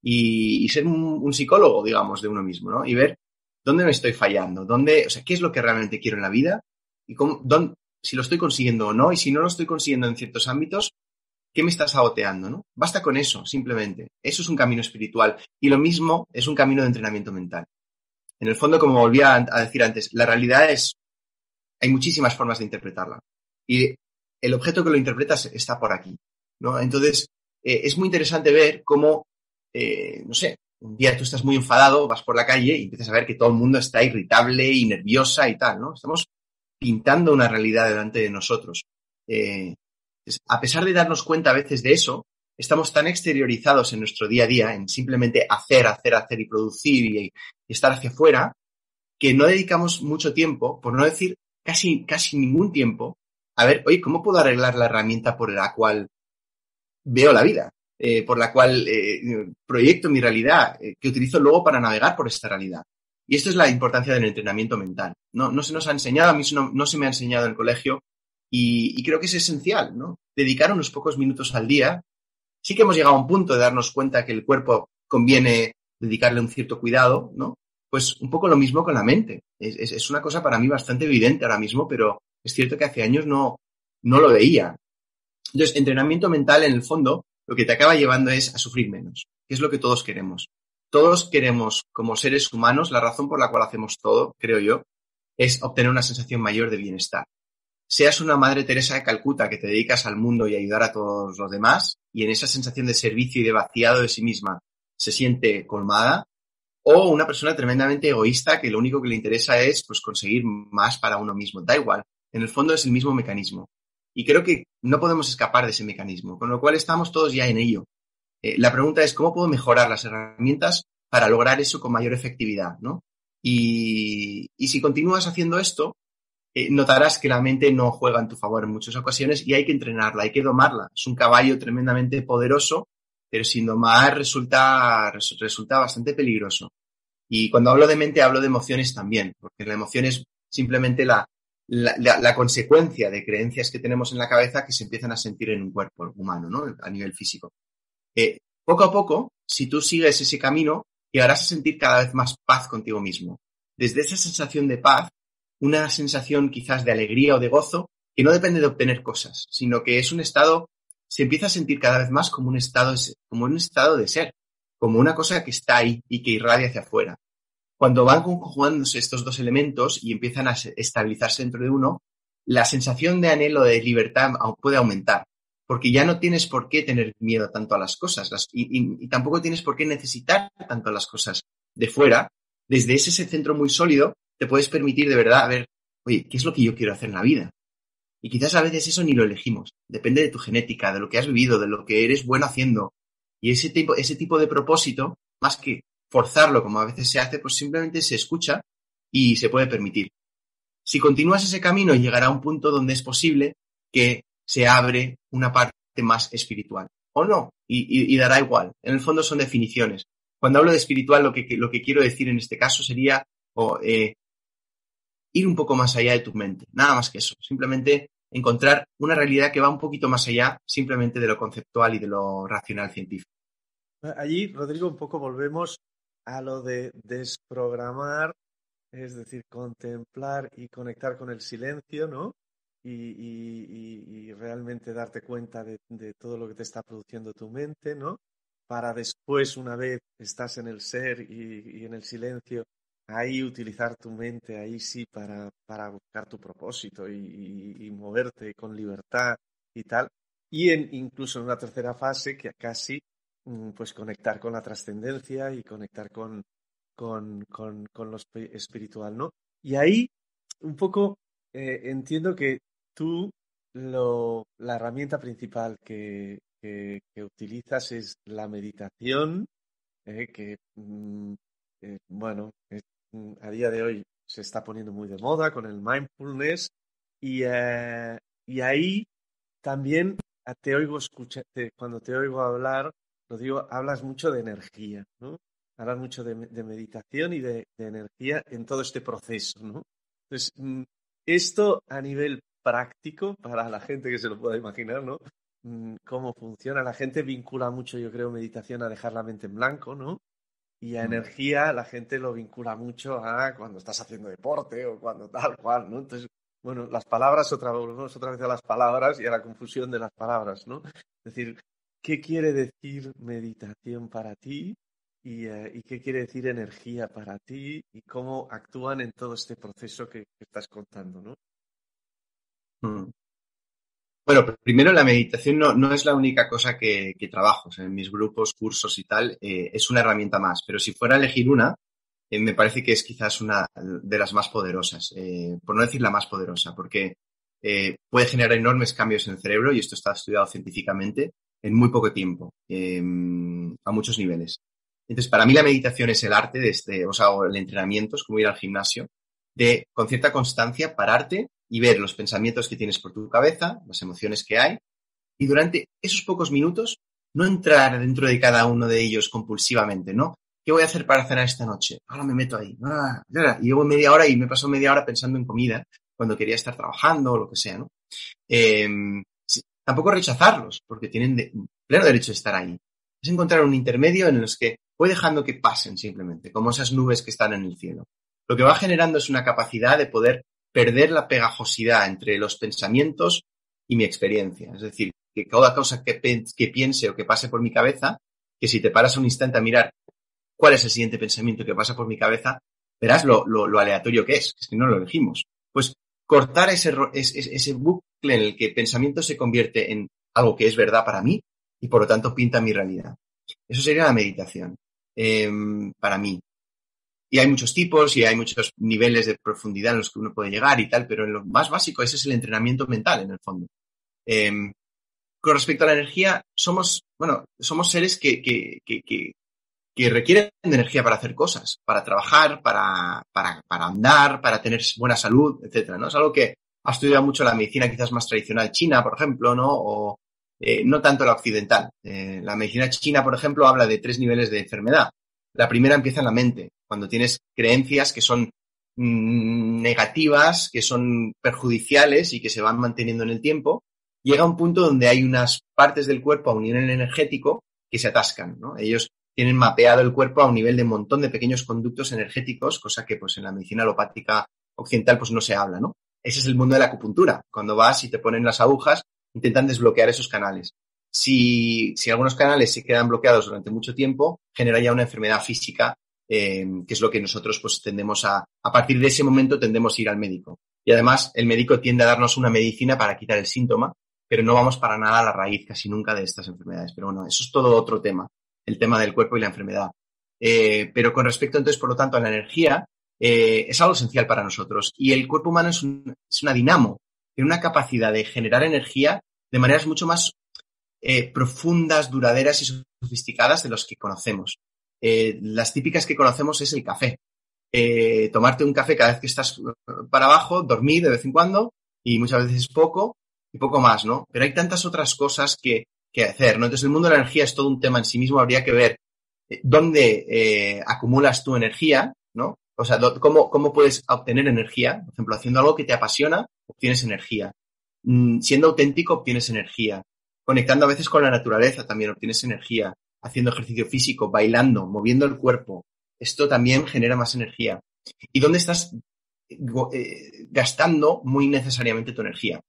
y ser un psicólogo, digamos, de uno mismo, ¿no? Y ver dónde me estoy fallando, dónde, o sea, qué es lo que realmente quiero en la vida y si lo estoy consiguiendo o no, y si no lo estoy consiguiendo en ciertos ámbitos, ¿qué me está saboteando, no? Basta con eso, simplemente. Eso es un camino espiritual. Y lo mismo es un camino de entrenamiento mental. En el fondo, como volvía a decir antes, la realidad hay muchísimas formas de interpretarla. Y el objeto que lo interpretas está por aquí, ¿no? Entonces, es muy interesante ver cómo, no sé, un día tú estás muy enfadado, vas por la calle y empiezas a ver que todo el mundo está irritable y nerviosa y tal, ¿no? Estamos pintando una realidad delante de nosotros. Eh, a pesar de darnos cuenta a veces de eso, estamos tan exteriorizados en nuestro día a día, en simplemente hacer, hacer, hacer y producir y estar hacia afuera, que no dedicamos mucho tiempo, por no decir casi ningún tiempo, a ver, oye, ¿cómo puedo arreglar la herramienta por la cual veo la vida? Por la cual proyecto mi realidad, que utilizo luego para navegar por esta realidad. Y esto es la importancia del entrenamiento mental. No se nos ha enseñado, a mí no se me ha enseñado en el colegio y creo que es esencial, ¿no? Dedicar unos pocos minutos al día. Sí que hemos llegado a un punto de darnos cuenta que el cuerpo conviene dedicarle un cierto cuidado, ¿no? Pues un poco lo mismo con la mente. Es una cosa para mí bastante evidente ahora mismo, pero es cierto que hace años no lo veía. Entonces, entrenamiento mental, en el fondo, lo que te acaba llevando es a sufrir menos, que es lo que todos queremos. Todos queremos, como seres humanos, la razón por la cual hacemos todo, creo yo, es obtener una sensación mayor de bienestar. Seas una Madre Teresa de Calcuta que te dedicas al mundo y a ayudar a todos los demás, y en esa sensación de servicio y de vaciado de sí misma se siente colmada, o una persona tremendamente egoísta que lo único que le interesa es pues conseguir más para uno mismo. Da igual, en el fondo es el mismo mecanismo. Y creo que no podemos escapar de ese mecanismo, con lo cual estamos todos ya en ello. La pregunta es cómo puedo mejorar las herramientas para lograr eso con mayor efectividad, ¿no? Y si continúas haciendo esto, notarás que la mente no juega en tu favor en muchas ocasiones y hay que entrenarla, hay que domarla. Es un caballo tremendamente poderoso, pero sin domar resulta bastante peligroso. Y cuando hablo de mente, hablo de emociones también, porque la emoción es simplemente la consecuencia de creencias que tenemos en la cabeza que se empiezan a sentir en un cuerpo humano, ¿no? A nivel físico. Poco a poco, si tú sigues ese camino, llegarás a sentir cada vez más paz contigo mismo. Desde esa sensación de paz, una sensación quizás de alegría o de gozo que no depende de obtener cosas, sino que es un estado, se empieza a sentir cada vez más como un estado de ser, como una cosa que está ahí y que irradia hacia afuera. Cuando van conjugándose estos dos elementos y empiezan a estabilizarse dentro de uno, la sensación de anhelo de libertad puede aumentar, porque ya no tienes por qué tener miedo tanto a las cosas y tampoco tienes por qué necesitar tanto a las cosas de fuera. Desde ese centro muy sólido te puedes permitir de verdad ver, oye, ¿qué es lo que yo quiero hacer en la vida? Y quizás a veces eso ni lo elegimos, depende de tu genética, de lo que has vivido, de lo que eres bueno haciendo. Y ese tipo de propósito, más que forzarlo como a veces se hace, pues simplemente se escucha y se puede permitir. Si continúas ese camino, llegará a un punto donde es posible que se abre una parte más espiritual. O no, y dará igual. En el fondo son definiciones. Cuando hablo de espiritual, lo que quiero decir en este caso sería ir un poco más allá de tu mente. Nada más que eso. Simplemente encontrar una realidad que va un poquito más allá simplemente de lo conceptual y de lo racional científico. Allí, Rodrigo, un poco volvemos a lo de desprogramar, es decir, contemplar y conectar con el silencio, ¿no? Y realmente darte cuenta de todo lo que te está produciendo tu mente, ¿no? para después, una vez estás en el ser y en el silencio, ahí utilizar tu mente, ahí sí, para buscar tu propósito y moverte con libertad y tal. Y incluso en una tercera fase, que casi, pues conectar con la trascendencia y conectar con lo espiritual, ¿no? Y ahí, un poco, entiendo que tú, la herramienta principal que utilizas es la meditación, que, bueno, a día de hoy se está poniendo muy de moda con el mindfulness y ahí también te oigo cuando te oigo hablar, lo digo, hablas mucho de energía, ¿no? Hablas mucho de meditación y de energía en todo este proceso, ¿no? Entonces, esto a nivel práctico, para la gente que se lo pueda imaginar, ¿no? Cómo funciona. La gente vincula mucho, yo creo, meditación a dejar la mente en blanco, ¿no? Y a energía la gente lo vincula mucho a cuando estás haciendo deporte o cuando tal cual, ¿no? Entonces, bueno, las palabras, volvemos otra vez a las palabras y a la confusión de las palabras, ¿no? Es decir, ¿qué quiere decir meditación para ti? Y qué quiere decir energía para ti? Y cómo actúan en todo este proceso que estás contando, ¿no? Mm. Bueno, primero la meditación no es la única cosa que trabajo. O sea, en mis grupos, cursos y tal, es una herramienta más. Pero si fuera a elegir una, me parece que es quizás una de las más poderosas, por no decir la más poderosa, porque puede generar enormes cambios en el cerebro, y esto está estudiado científicamente, en muy poco tiempo, a muchos niveles. Entonces, para mí la meditación es el arte o sea, o el entrenamiento, es como ir al gimnasio, de con cierta constancia pararte y ver los pensamientos que tienes por tu cabeza, las emociones que hay, y durante esos pocos minutos no entrar dentro de cada uno de ellos compulsivamente, ¿no? ¿Qué voy a hacer para cenar esta noche? Ahora me meto ahí. Y llevo media hora y me paso media hora pensando en comida cuando quería estar trabajando o lo que sea, ¿no? Eh, Tampoco rechazarlos, porque tienen pleno derecho de estar ahí. Es encontrar un intermedio en los que voy dejando que pasen simplemente, como esas nubes que están en el cielo. Lo que va generando es una capacidad de poder perder la pegajosidad entre los pensamientos y mi experiencia. Es decir, que cada cosa que piense o que pase por mi cabeza, que si te paras un instante a mirar cuál es el siguiente pensamiento que pasa por mi cabeza, verás lo aleatorio que es que no lo elegimos. Pues cortar ese bucle en el que el pensamiento se convierte en algo que es verdad para mí y por lo tanto pinta mi realidad. Eso sería la meditación, para mí. Y hay muchos tipos y hay muchos niveles de profundidad en los que uno puede llegar y tal, pero en lo más básico ese es el entrenamiento mental, en el fondo. Con respecto a la energía, somos seres que requieren de energía para hacer cosas, para trabajar, para andar, para tener buena salud, etcétera, ¿no? Es algo que ha estudiado mucho la medicina quizás más tradicional china, por ejemplo, ¿no? O no tanto la occidental. La medicina china, por ejemplo, habla de 3 niveles de enfermedad. La primera empieza en la mente, cuando tienes creencias que son negativas, que son perjudiciales y que se van manteniendo en el tiempo. Llega un punto donde hay unas partes del cuerpo a un nivel energético que se atascan, ¿no? Ellos tienen mapeado el cuerpo a un nivel de un montón de pequeños conductos energéticos, cosa que pues en la medicina alopática occidental pues no se habla, ¿no? Ese es el mundo de la acupuntura. Cuando vas y te ponen las agujas, intentan desbloquear esos canales. Si algunos canales se quedan bloqueados durante mucho tiempo, genera ya una enfermedad física, que es lo que nosotros pues tendemos a partir de ese momento tendemos a ir al médico. Y además el médico tiende a darnos una medicina para quitar el síntoma, pero no vamos para nada a la raíz casi nunca de estas enfermedades. Pero bueno, eso es todo otro tema, el tema del cuerpo y la enfermedad. Pero con respecto entonces, por lo tanto, a la energía, es algo esencial para nosotros. Y el cuerpo humano es una dinamo, tiene una capacidad de generar energía de maneras mucho más profundas, duraderas y sofisticadas de los que conocemos. Las típicas que conocemos es el café. Tomarte un café cada vez que estás para abajo, dormir de vez en cuando, y muchas veces poco, y poco más, ¿no? Pero hay tantas otras cosas que hacer, ¿no? Entonces el mundo de la energía es todo un tema en sí mismo, habría que ver dónde acumulas tu energía, ¿no? O sea, cómo puedes obtener energía. Por ejemplo, haciendo algo que te apasiona, obtienes energía. Siendo auténtico, obtienes energía. Conectando a veces con la naturaleza, también obtienes energía. Haciendo ejercicio físico, bailando, moviendo el cuerpo. Esto también genera más energía. ¿Y dónde estás gastando muy necesariamente tu energía?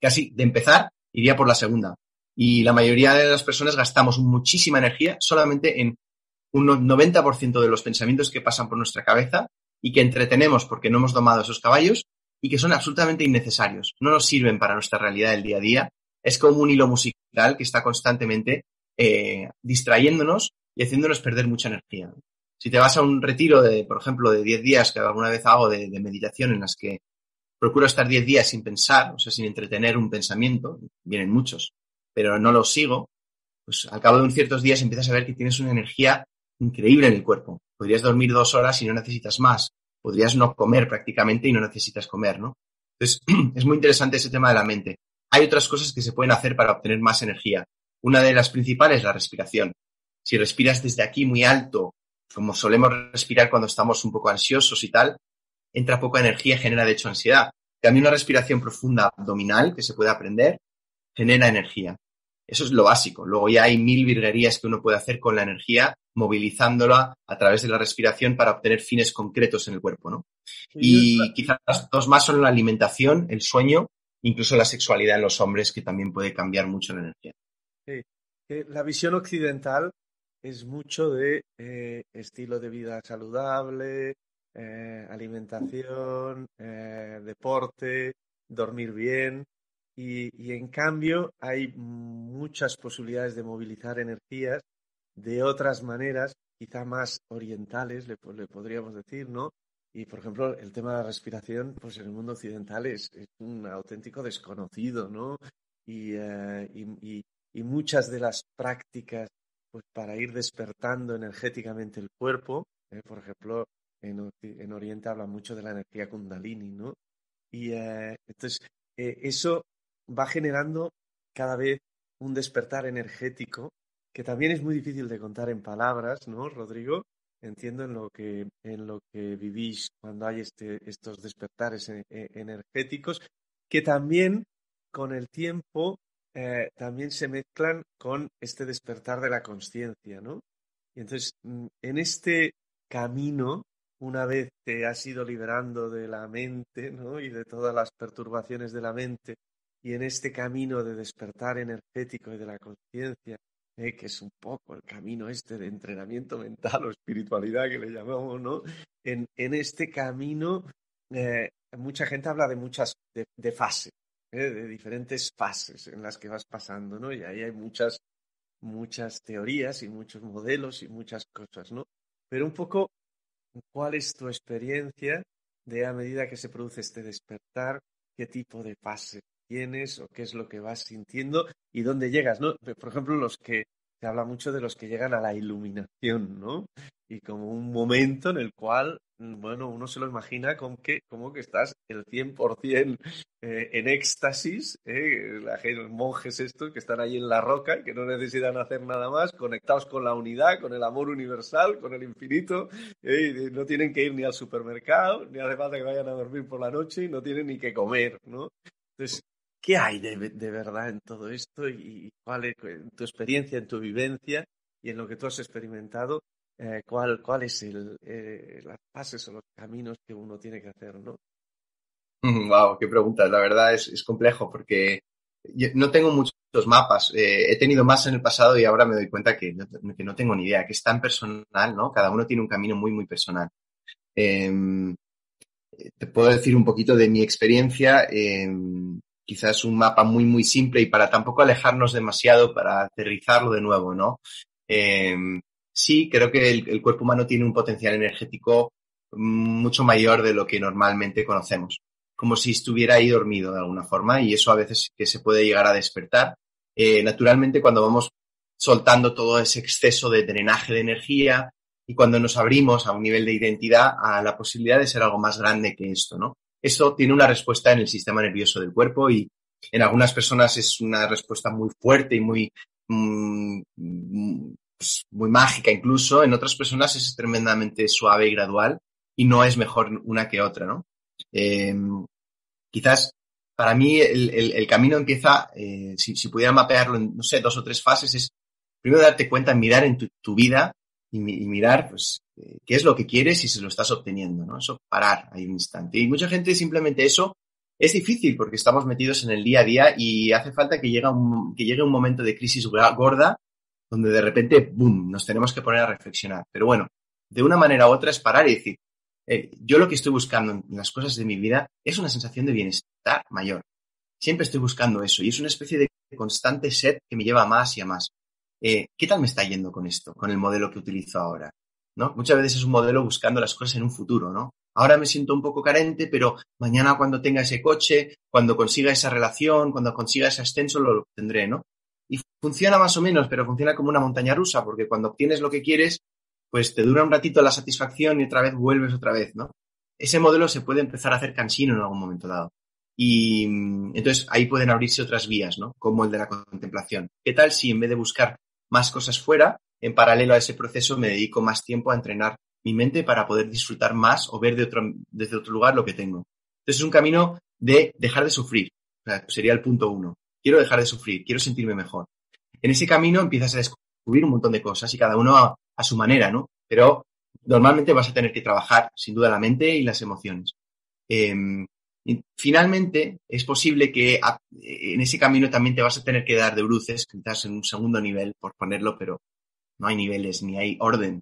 Casi de empezar, iría por la segunda. Y la mayoría de las personas gastamos muchísima energía solamente en un 90% de los pensamientos que pasan por nuestra cabeza y que entretenemos porque no hemos domado esos caballos y que son absolutamente innecesarios. No nos sirven para nuestra realidad del día a día. Es como un hilo musical que está constantemente distrayéndonos y haciéndonos perder mucha energía. Si te vas a un retiro por ejemplo, de 10 días que alguna vez hago de meditación en las que procuro estar 10 días sin pensar, o sea, sin entretener un pensamiento, vienen muchos, pero no los sigo, pues al cabo de ciertos días empiezas a ver que tienes una energía increíble en el cuerpo. Podrías dormir 2 horas y no necesitas más. Podrías no comer prácticamente y no necesitas comer, ¿no? Entonces, es muy interesante ese tema de la mente. Hay otras cosas que se pueden hacer para obtener más energía. Una de las principales es la respiración. Si respiras desde aquí muy alto, como solemos respirar cuando estamos un poco ansiosos y tal, entra poca energía, genera de hecho ansiedad. También una respiración profunda abdominal que se puede aprender, genera energía. Eso es lo básico. Luego ya hay 1000 virguerías que uno puede hacer con la energía, movilizándola a través de la respiración para obtener fines concretos en el cuerpo, ¿no? Y quizás 2 más son la alimentación, el sueño, incluso la sexualidad en los hombres, que también puede cambiar mucho la energía. Sí. La visión occidental es mucho de estilo de vida saludable, alimentación, deporte, dormir bien. Y en cambio hay muchas posibilidades de movilizar energías de otras maneras, quizá más orientales, le podríamos decir, ¿no? Y, por ejemplo, el tema de la respiración, pues en el mundo occidental es un auténtico desconocido, ¿no? Y muchas de las prácticas, pues para ir despertando energéticamente el cuerpo, por ejemplo, en Oriente hablan mucho de la energía Kundalini, ¿no? Y entonces, eso va generando cada vez un despertar energético que también es muy difícil de contar en palabras, ¿no, Rodrigo? Entiendo en lo que vivís cuando hay estos despertares energéticos, que también con el tiempo también se mezclan con este despertar de la conciencia, ¿no? Y entonces, en este camino, una vez te has ido liberando de la mente, ¿no? Y de todas las perturbaciones de la mente, y en este camino de despertar energético y de la conciencia, que es un poco el camino este de entrenamiento mental o espiritualidad que le llamamos, ¿no? En este camino, mucha gente habla de de fases, de diferentes fases en las que vas pasando, ¿no? Y ahí hay muchas teorías y muchos modelos y muchas cosas, ¿no? Pero un poco, ¿cuál es tu experiencia de a medida que se produce este despertar? ¿Qué tipo de fase tienes o qué es lo que vas sintiendo y dónde llegas, ¿no? Por ejemplo, se habla mucho de los que llegan a la iluminación, ¿no? Y como un momento en el cual, bueno, uno se lo imagina como que estás el 100% en éxtasis, los monjes estos que están ahí en la roca y que no necesitan hacer nada más, conectados con la unidad, con el amor universal, con el infinito, y no tienen que ir ni al supermercado, ni hace falta que vayan a dormir por la noche y no tienen ni que comer, ¿no? Entonces, ¿qué hay de verdad en todo esto y cuál es en tu experiencia, en tu vivencia y en lo que tú has experimentado? ¿Cuál es las fases o los caminos que uno tiene que hacer, ¿no? Wow, qué preguntas. La verdad es complejo porque yo no tengo muchos mapas. He tenido más en el pasado y ahora me doy cuenta que no tengo ni idea, que es tan personal, ¿no? Cada uno tiene un camino muy, muy personal. Em, Te puedo decir un poquito de mi experiencia. Quizás un mapa muy, muy simple y para tampoco alejarnos demasiado, para aterrizarlo de nuevo, ¿no? Sí, creo que el cuerpo humano tiene un potencial energético mucho mayor de lo que normalmente conocemos, como si estuviera ahí dormido de alguna forma, y eso a veces que se puede llegar a despertar. Naturalmente, cuando vamos soltando todo ese exceso de drenaje de energía y cuando nos abrimos a un nivel de identidad a la posibilidad de ser algo más grande que esto, ¿no? Esto tiene una respuesta en el sistema nervioso del cuerpo y en algunas personas es una respuesta muy fuerte y muy pues, muy mágica incluso, en otras personas es tremendamente suave y gradual y no es mejor una que otra, ¿no? Quizás para mí el camino empieza, si pudiera mapearlo en, no sé, 2 o 3 fases, es primero darte cuenta, mirar en tu vida y mirar, pues, qué es lo que quieres y si lo estás obteniendo, ¿no? Eso, parar ahí un instante. Y mucha gente simplemente eso Es difícil porque estamos metidos en el día a día y hace falta que llegue un momento de crisis gorda donde de repente, boom, nos tenemos que poner a reflexionar. Pero bueno, de una manera u otra es parar y decir, yo lo que estoy buscando en las cosas de mi vida es una sensación de bienestar mayor. Siempre estoy buscando eso y es una especie de constante sed que me lleva a más y a más. ¿Qué tal me está yendo con esto, con el modelo que utilizo ahora? ¿No? Muchas veces es un modelo buscando las cosas en un futuro, ¿no? Ahora me siento un poco carente, pero mañana cuando tenga ese coche, cuando consiga esa relación, cuando consiga ese ascenso, lo obtendré, ¿no? Y funciona más o menos, pero funciona como una montaña rusa, porque cuando obtienes lo que quieres, pues te dura un ratito la satisfacción y otra vez vuelves otra vez, ¿no? Ese modelo se puede empezar a hacer cansino en algún momento dado. Y entonces ahí pueden abrirse otras vías, ¿no? Como el de la contemplación. ¿Qué tal si en vez de buscar más cosas fuera, en paralelo a ese proceso me dedico más tiempo a entrenar mi mente para poder disfrutar más o ver desde otro lugar lo que tengo? Entonces es un camino de dejar de sufrir. O sea, sería el punto 1. Quiero dejar de sufrir, quiero sentirme mejor. En ese camino empiezas a descubrir un montón de cosas y cada uno a su manera, ¿no? Pero normalmente vas a tener que trabajar, sin duda, la mente y las emociones. Y finalmente, es posible que en ese camino también te vas a tener que dar de bruces, quizás en un segundo nivel, por ponerlo, pero no hay niveles ni hay orden,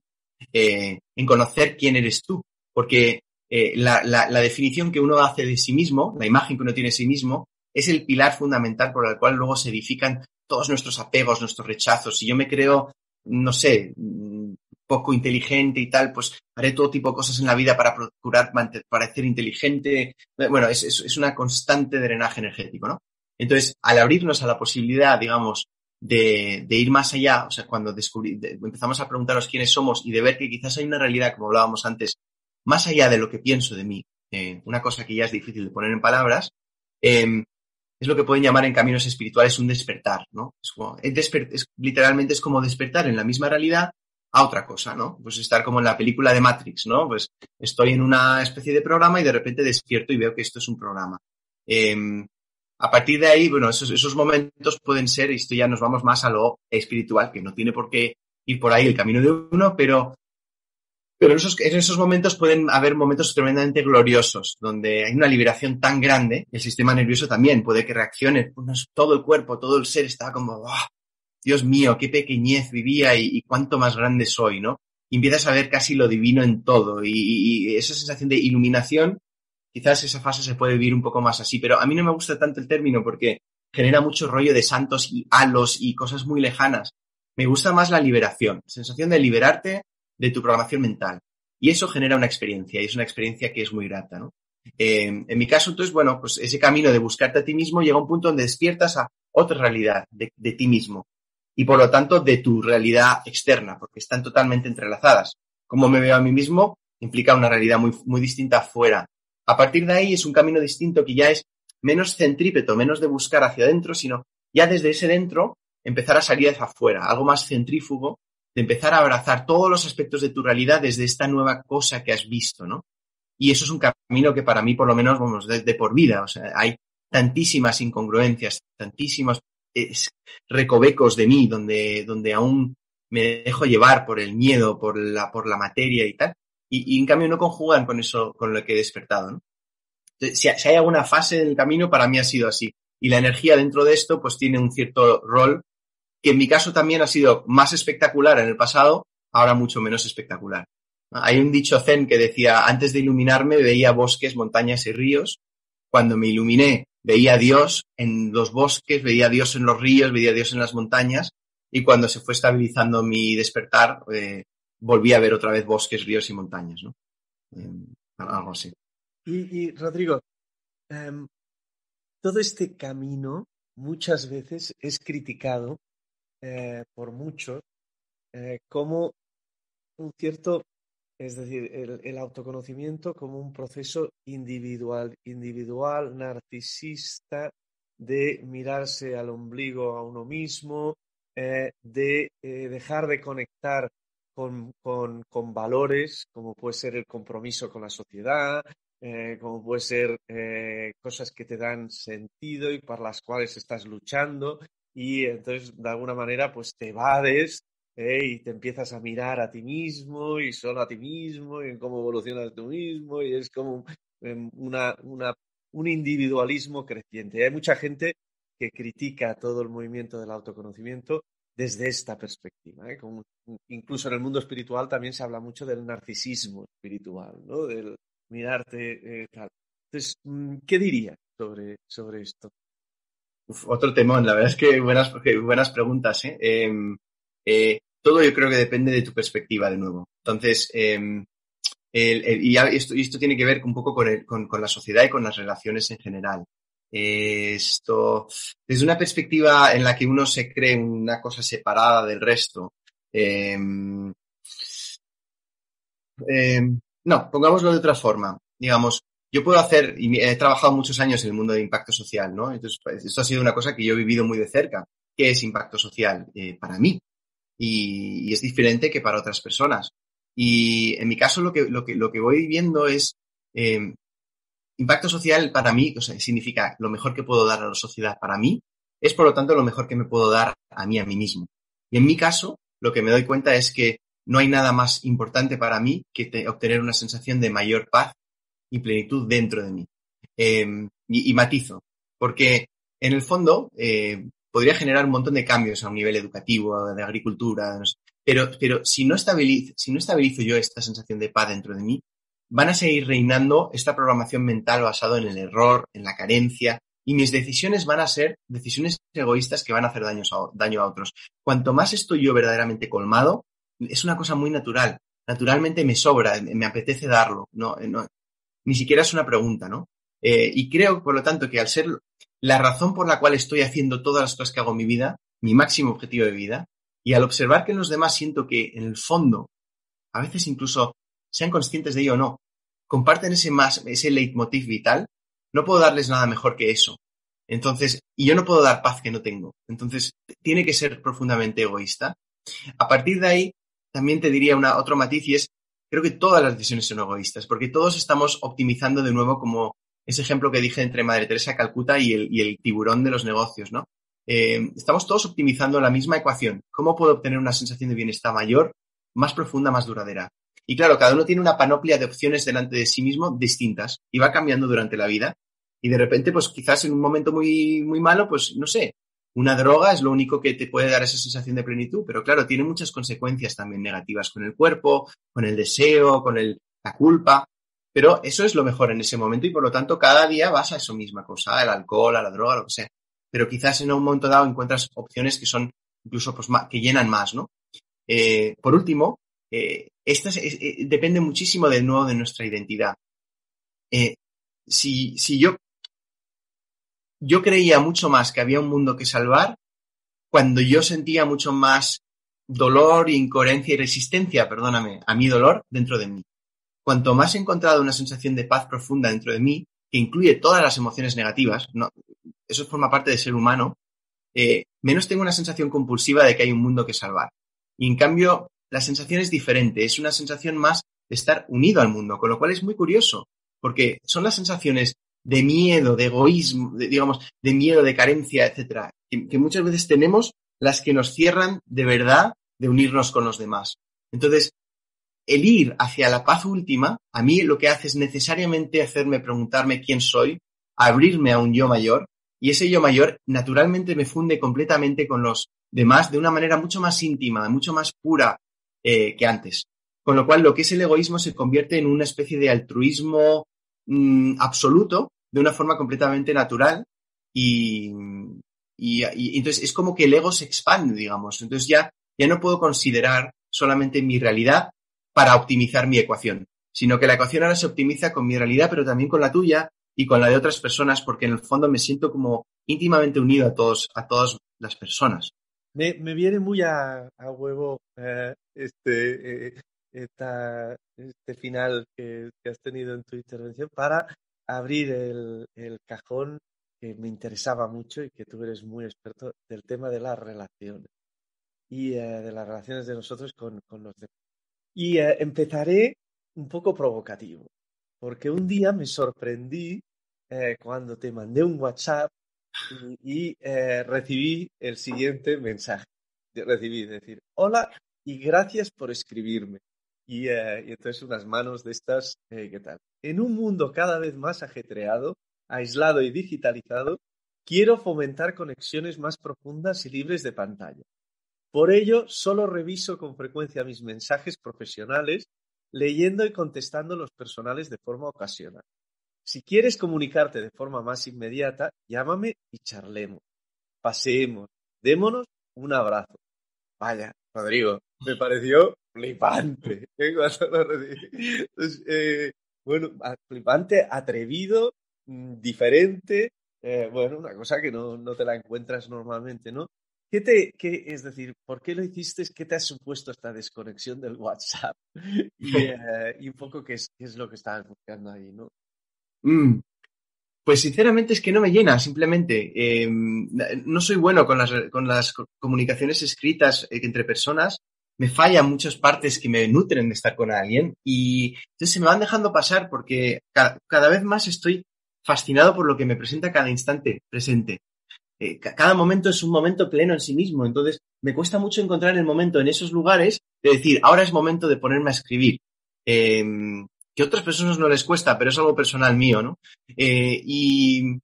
en conocer quién eres tú. Porque la definición que uno hace de sí mismo, la imagen que uno tiene de sí mismo, es el pilar fundamental por el cual luego se edifican todos nuestros apegos, nuestros rechazos. Si yo me creo, no sé, poco inteligente y tal, pues haré todo tipo de cosas en la vida para procurar parecer inteligente. Bueno, es una constante drenaje energético, ¿no? Entonces, al abrirnos a la posibilidad, digamos, de ir más allá, o sea, cuando empezamos a preguntarnos quiénes somos y de ver que quizás hay una realidad, como hablábamos antes, más allá de lo que pienso de mí, una cosa que ya es difícil de poner en palabras, es lo que pueden llamar en caminos espirituales un despertar, ¿no? Literalmente es como despertar en la misma realidad a otra cosa, ¿no? Pues estar como en la película de Matrix, ¿no? Pues estoy en una especie de programa y de repente despierto y veo que esto es un programa. A partir de ahí, bueno, esos momentos pueden ser, y esto ya nos vamos más a lo espiritual, que no tiene por qué ir por ahí el camino de uno, pero en esos momentos pueden haber momentos tremendamente gloriosos, donde hay una liberación tan grande, el sistema nervioso también puede que reaccione, pues, todo el cuerpo, todo el ser está como, ¡oh, Dios mío, qué pequeñez vivía y cuánto más grande soy, ¿no? Y empiezas a ver casi lo divino en todo y esa sensación de iluminación, quizás esa fase se puede vivir un poco más así, pero a mí no me gusta tanto el término porque genera mucho rollo de santos y halos y cosas muy lejanas. Me gusta más la liberación, sensación de liberarte de tu programación mental. Y eso genera una experiencia, y es una experiencia que es muy grata, ¿no? En mi caso, entonces, bueno, pues ese camino de buscarte a ti mismo llega a un punto donde despiertas a otra realidad de ti mismo y, por lo tanto, de tu realidad externa, porque están totalmente entrelazadas. Cómo me veo a mí mismo implica una realidad muy, muy distinta afuera. A partir de ahí es un camino distinto que ya es menos centrípeto, menos de buscar hacia adentro, sino ya desde ese dentro empezar a salir hacia afuera, algo más centrífugo, de empezar a abrazar todos los aspectos de tu realidad desde esta nueva cosa que has visto, ¿no? Y eso es un camino que para mí, por lo menos, vamos, de por vida. O sea, hay tantísimas incongruencias, tantísimos recovecos de mí donde aún me dejo llevar por el miedo, por la materia y tal. Y en cambio no conjugan con eso, con lo que he despertado, ¿no? Entonces, si hay alguna fase del camino, para mí ha sido así. Y la energía dentro de esto, pues tiene un cierto rol que en mi caso también ha sido más espectacular en el pasado, ahora mucho menos espectacular. Hay un dicho zen que decía, antes de iluminarme veía bosques, montañas y ríos. Cuando me iluminé veía a Dios en los bosques, veía a Dios en los ríos, veía a Dios en las montañas. Y cuando se fue estabilizando mi despertar, volví a ver otra vez bosques, ríos y montañas, ¿no? Algo así. Y Rodrigo, todo este camino muchas veces es criticado por muchos como un cierto, es decir, el autoconocimiento como un proceso individual, narcisista, de mirarse al ombligo a uno mismo, de dejar de conectar con valores, como puede ser el compromiso con la sociedad, como puede ser cosas que te dan sentido y para las cuales estás luchando, y entonces de alguna manera pues te evades y te empiezas a mirar a ti mismo y solo a ti mismo y en cómo evolucionas tú mismo y es como una un individualismo creciente. Hay mucha gente que critica todo el movimiento del autoconocimiento desde esta perspectiva, ¿eh? Incluso en el mundo espiritual también se habla mucho del narcisismo espiritual, ¿no? Del mirarte tal. Entonces, ¿qué dirías sobre esto? Otro temón, la verdad es que buenas preguntas, ¿eh? Todo yo creo que depende de tu perspectiva, de nuevo. Entonces, y esto tiene que ver un poco con la sociedad y con las relaciones en general. Esto, desde una perspectiva en la que uno se cree una cosa separada del resto, eh, eh, no, pongámoslo de otra forma. Digamos, yo puedo hacer, y he trabajado muchos años en el mundo de impacto social, ¿no? Entonces, pues, esto ha sido una cosa que yo he vivido muy de cerca. ¿Qué es impacto social? Para mí. Y es diferente que para otras personas. Y en mi caso lo que voy viendo es eh, impacto social para mí, o sea, significa lo mejor que puedo dar a la sociedad para mí, es por lo tanto lo mejor que me puedo dar a mí mismo. Y en mi caso, lo que me doy cuenta es que no hay nada más importante para mí que obtener una sensación de mayor paz y plenitud dentro de mí. Y matizo, porque en el fondo podría generar un montón de cambios a un nivel educativo, de agricultura, no sé, pero si no estabilizo yo esta sensación de paz dentro de mí, van a seguir reinando esta programación mental basada en el error, en la carencia, y mis decisiones van a ser decisiones egoístas que van a hacer daño a otros. Cuanto más estoy yo verdaderamente colmado, es una cosa muy natural. Naturalmente me sobra, me apetece darlo. No, ni siquiera es una pregunta, ¿no? Y creo, por lo tanto, que al ser la razón por la cual estoy haciendo todas las cosas que hago en mi vida, mi máximo objetivo de vida, y al observar que en los demás siento que, en el fondo, a veces incluso sean conscientes de ello o no, comparten ese leitmotiv vital, no puedo darles nada mejor que eso. Entonces, y yo no puedo dar paz que no tengo. Entonces, tiene que ser profundamente egoísta. A partir de ahí, también te diría otro matiz y es, creo que todas las decisiones son egoístas, porque todos estamos optimizando de nuevo como ese ejemplo que dije entre Madre Teresa Calcuta y el tiburón de los negocios, ¿no? Estamos todos optimizando la misma ecuación. ¿Cómo puedo obtener una sensación de bienestar mayor, más profunda, más duradera? Y claro, cada uno tiene una panoplia de opciones delante de sí mismo distintas y va cambiando durante la vida. Y de repente, pues quizás en un momento muy, muy malo, pues no sé, una droga es lo único que te puede dar esa sensación de plenitud, pero claro, tiene muchas consecuencias también negativas con el cuerpo, con el deseo, con la culpa, pero eso es lo mejor en ese momento y por lo tanto cada día vas a eso misma cosa, al alcohol, a la droga, lo que sea. Pero quizás en un momento dado encuentras opciones que son incluso pues, que llenan más, ¿no? Por último, depende muchísimo de nuevo de nuestra identidad. Eh, si yo creía mucho más que había un mundo que salvar, cuando yo sentía mucho más dolor, incoherencia y resistencia, perdóname, a mi dolor dentro de mí. Cuanto más he encontrado una sensación de paz profunda dentro de mí, que incluye todas las emociones negativas, no, eso forma parte de ser humano, menos tengo una sensación compulsiva de que hay un mundo que salvar. Y en cambio, la sensación es diferente, es una sensación más de estar unido al mundo, con lo cual es muy curioso, porque son las sensaciones de miedo, de egoísmo, digamos, de miedo, de carencia, etcétera, que muchas veces tenemos las que nos cierran de verdad de unirnos con los demás. Entonces, el ir hacia la paz última, a mí lo que hace es necesariamente hacerme preguntarme quién soy, abrirme a un yo mayor, y ese yo mayor naturalmente me funde completamente con los demás de una manera mucho más íntima, mucho más pura que antes. Con lo cual, lo que es el egoísmo se convierte en una especie de altruismo absoluto, de una forma completamente natural, y, y entonces es como que el ego se expande, digamos. Entonces ya no puedo considerar solamente mi realidad para optimizar mi ecuación, sino que la ecuación ahora se optimiza con mi realidad, pero también con la tuya y con la de otras personas, porque en el fondo me siento como íntimamente unido a todas las personas. Me viene muy a huevo este final que has tenido en tu intervención para abrir el cajón que me interesaba mucho y que tú eres muy experto del tema de las relaciones y de las relaciones de nosotros con los demás. Y empezaré un poco provocativo, porque un día me sorprendí cuando te mandé un WhatsApp y recibí el siguiente mensaje. Recibí decir, hola y gracias por escribirme. Y entonces unas manos de estas, ¿qué tal? En un mundo cada vez más ajetreado, aislado y digitalizado, quiero fomentar conexiones más profundas y libres de pantalla. Por ello, solo reviso con frecuencia mis mensajes profesionales, leyendo y contestando los personales de forma ocasional. Si quieres comunicarte de forma más inmediata, llámame y charlemos. Paseemos, démonos un abrazo. Vaya, Rodrigo, me pareció flipante. Cuando lo recibí. Entonces, bueno, flipante, atrevido, diferente. Bueno, una cosa que no te la encuentras normalmente, ¿no? Es decir, ¿por qué lo hiciste? ¿Qué te ha supuesto esta desconexión del WhatsApp? Y un poco qué es lo que estabas buscando ahí, ¿no? Pues sinceramente es que no me llena, simplemente. No soy bueno con las comunicaciones escritas entre personas. Me fallan muchas partes que me nutren de estar con alguien y entonces se me van dejando pasar porque cada vez más estoy fascinado por lo que me presenta cada instante presente. Cada momento es un momento pleno en sí mismo, entonces me cuesta mucho encontrar el momento en esos lugares de decir, ahora es momento de ponerme a escribir. Que a otras personas no les cuesta, pero es algo personal mío, ¿no? Y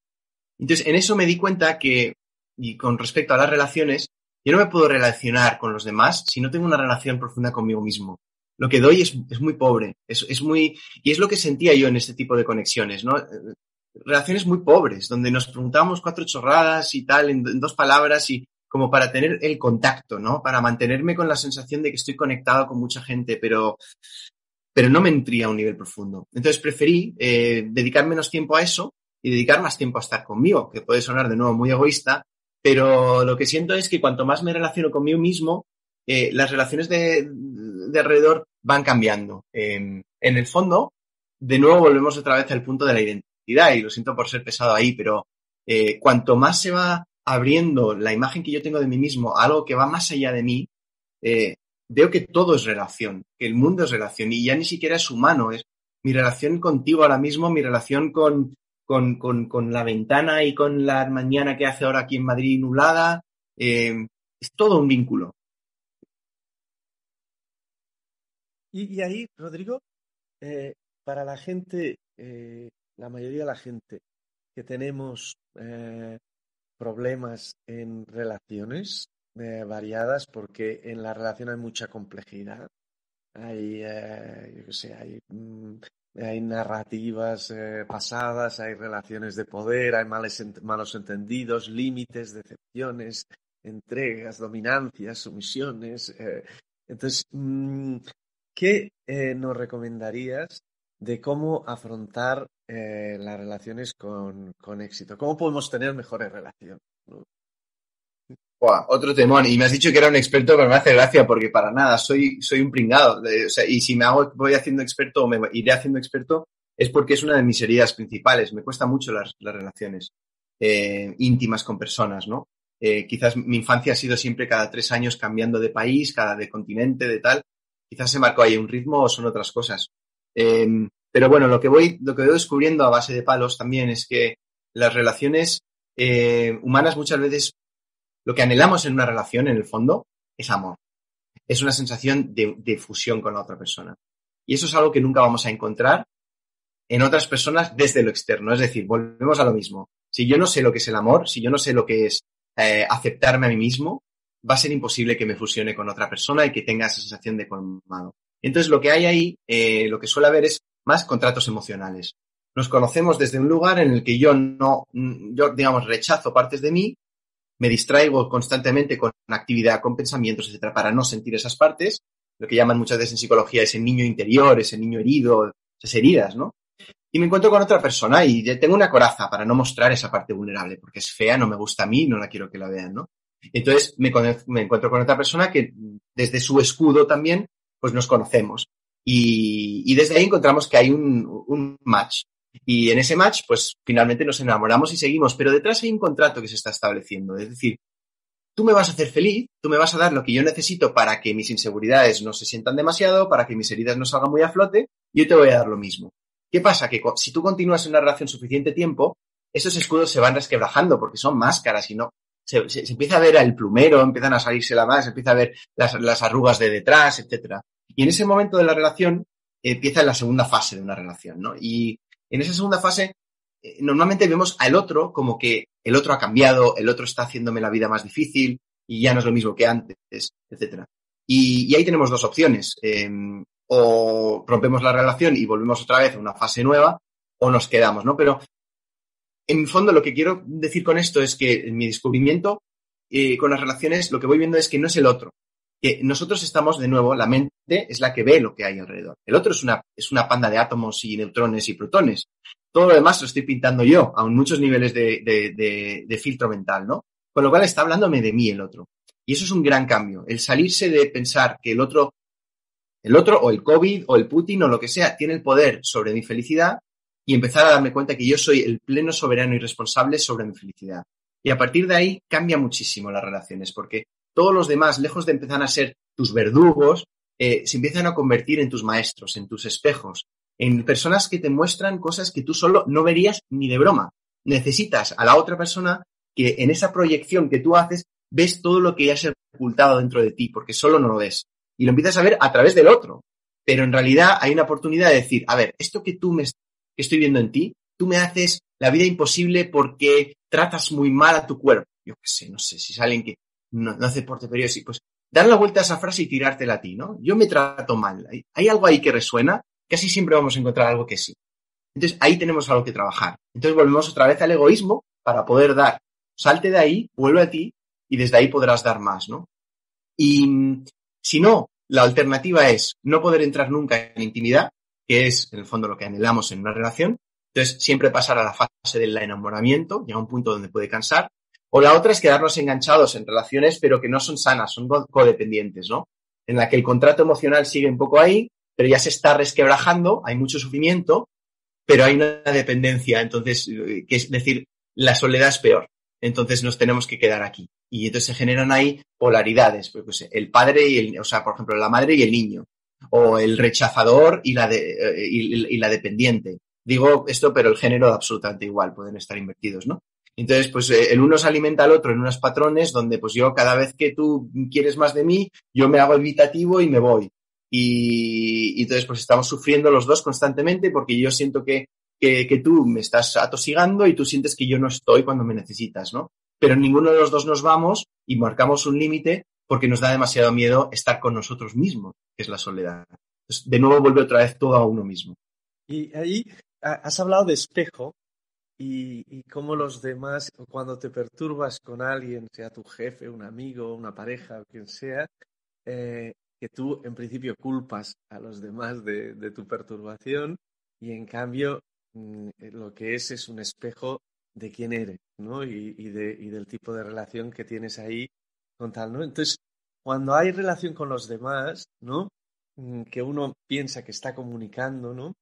entonces en eso me di cuenta que, y con respecto a las relaciones, yo no me puedo relacionar con los demás si no tengo una relación profunda conmigo mismo. Lo que doy es muy pobre, es muy, y es lo que sentía yo en este tipo de conexiones, ¿no? Relaciones muy pobres, donde nos preguntábamos 4 chorradas y tal, en 2 palabras y como para tener el contacto, ¿no? Para mantenerme con la sensación de que estoy conectado con mucha gente, pero no me nutría a un nivel profundo. Entonces preferí dedicar menos tiempo a eso y dedicar más tiempo a estar conmigo, que puede sonar de nuevo muy egoísta, pero lo que siento es que cuanto más me relaciono conmigo mismo, las relaciones de alrededor van cambiando. En el fondo, de nuevo volvemos otra vez al punto de la identidad, y lo siento por ser pesado ahí, pero cuanto más se va abriendo la imagen que yo tengo de mí mismo a algo que va más allá de mí, veo que todo es relación, que el mundo es relación y ya ni siquiera es humano, es mi relación contigo ahora mismo, mi relación con la ventana y con la mañana que hace ahora aquí en Madrid nublada, es todo un vínculo. Y ahí, Rodrigo, para la gente, la mayoría de la gente que tenemos problemas en relaciones variadas, porque en la relación hay mucha complejidad, hay, yo qué sé, hay narrativas pasadas, hay relaciones de poder, hay malos entendidos, límites, decepciones, entregas, dominancias, sumisiones. Entonces, ¿qué nos recomendarías de cómo afrontar las relaciones con éxito? ¿Cómo podemos tener mejores relaciones, ¿no? Buah, otro temón. Y me has dicho que era un experto, pero me hace gracia porque para nada, soy un pringado. O sea, y si voy haciendo experto o me iré haciendo experto, es porque es una de mis heridas principales. Me cuesta mucho las relaciones íntimas con personas, ¿no? Quizás mi infancia ha sido siempre cada 3 años cambiando de país, de continente, de tal. Quizás se marcó ahí un ritmo o son otras cosas. Pero bueno, lo que voy descubriendo a base de palos también es que las relaciones humanas muchas veces, lo que anhelamos en una relación, en el fondo, es amor. Es una sensación de fusión con la otra persona. Y eso es algo que nunca vamos a encontrar en otras personas desde lo externo. Es decir, volvemos a lo mismo. Si yo no sé lo que es el amor, si yo no sé lo que es aceptarme a mí mismo, va a ser imposible que me fusione con otra persona y que tenga esa sensación de colmado. Entonces, lo que hay ahí, lo que suele haber es más contratos emocionales. Nos conocemos desde un lugar en el que yo digamos, rechazo partes de mí, me distraigo constantemente con actividad, con pensamientos, etcétera, para no sentir esas partes, lo que llaman muchas veces en psicología ese niño interior, ese niño herido, esas heridas, ¿no? Y me encuentro con otra persona y tengo una coraza para no mostrar esa parte vulnerable, porque es fea, no me gusta a mí, no la quiero que la vean, ¿no? Entonces me encuentro con otra persona que desde su escudo también, pues nos conocemos. Y desde ahí encontramos que hay un match. Y en ese match, pues finalmente nos enamoramos y seguimos, pero detrás hay un contrato que se está estableciendo. Es decir, tú me vas a hacer feliz, tú me vas a dar lo que yo necesito para que mis inseguridades no se sientan demasiado, para que mis heridas no salgan muy a flote, y yo te voy a dar lo mismo. ¿Qué pasa? Que si tú continúas en una relación suficiente tiempo, esos escudos se van resquebrajando porque son máscaras y no. Se empieza a ver el plumero, empiezan a salirse la más, empieza a ver las arrugas de detrás, etcétera. Y en ese momento de la relación empieza la segunda fase de una relación, ¿no? Y en esa segunda fase normalmente vemos al otro como que el otro ha cambiado, el otro está haciéndome la vida más difícil y ya no es lo mismo que antes, etcétera. Y ahí tenemos dos opciones. O rompemos la relación y volvemos otra vez a una fase nueva, o nos quedamos, ¿no? Pero en el fondo lo que quiero decir con esto es que en mi descubrimiento con las relaciones lo que voy viendo es que no es el otro. Que nosotros estamos, de nuevo, la mente es la que ve lo que hay alrededor. El otro es una panda de átomos y neutrones y protones. Todo lo demás lo estoy pintando yo a muchos niveles de filtro mental, ¿no? Con lo cual está hablándome de mí el otro. Y eso es un gran cambio. El salirse de pensar que el otro o el COVID o el Putin o lo que sea tiene el poder sobre mi felicidad y empezar a darme cuenta que yo soy el pleno soberano y responsable sobre mi felicidad. Y a partir de ahí cambia muchísimo las relaciones, porque todos los demás, lejos de empezar a ser tus verdugos, se empiezan a convertir en tus maestros, en tus espejos, en personas que te muestran cosas que tú solo no verías ni de broma. Necesitas a la otra persona que en esa proyección que tú haces ves todo lo que has ocultado dentro de ti, porque solo no lo ves. Y lo empiezas a ver a través del otro. Pero en realidad hay una oportunidad de decir, a ver, esto que estoy viendo en ti, tú me haces la vida imposible porque tratas muy mal a tu cuerpo. Yo qué sé, no sé, si es alguien que no hace deporte, pero sí, pues dar la vuelta a esa frase y tirártela a ti, ¿no? Yo me trato mal. Hay algo ahí que resuena, casi siempre vamos a encontrar algo que sí. Entonces ahí tenemos algo que trabajar. Entonces volvemos otra vez al egoísmo para poder dar. Salte de ahí, vuelve a ti y desde ahí podrás dar más, ¿no? Y si no, la alternativa es no poder entrar nunca en intimidad, que es en el fondo lo que anhelamos en una relación. Entonces siempre pasar a la fase del enamoramiento, llega un punto donde puede cansar. O la otra es quedarnos enganchados en relaciones, pero que no son sanas, son codependientes, ¿no? En la que el contrato emocional sigue un poco ahí, pero ya se está resquebrajando, hay mucho sufrimiento, pero hay una dependencia. Entonces, que es decir, la soledad es peor. Entonces nos tenemos que quedar aquí. Y entonces se generan ahí polaridades, pues, el padre o sea, por ejemplo, la madre y el niño, o el rechazador y la dependiente. Digo esto, pero el género da absolutamente igual, pueden estar invertidos, ¿no? Entonces, pues el uno se alimenta al otro en unos patrones donde pues yo cada vez que tú quieres más de mí, yo me hago evitativo y me voy. Y entonces pues estamos sufriendo los dos constantemente porque yo siento que tú me estás atosigando y tú sientes que yo no estoy cuando me necesitas, ¿no? Pero ninguno de los dos nos vamos y marcamos un límite porque nos da demasiado miedo estar con nosotros mismos, que es la soledad. Entonces, de nuevo vuelve otra vez todo a uno mismo. Y ahí has hablado de espejo y cómo los demás, cuando te perturbas con alguien, sea tu jefe, un amigo, una pareja o quien sea, que tú en principio culpas a los demás de tu perturbación y en cambio lo que es un espejo de quién eres, ¿no? Y del tipo de relación que tienes ahí con tal, ¿no? Entonces, cuando hay relación con los demás, ¿no? Que uno piensa que está comunicando, ¿no?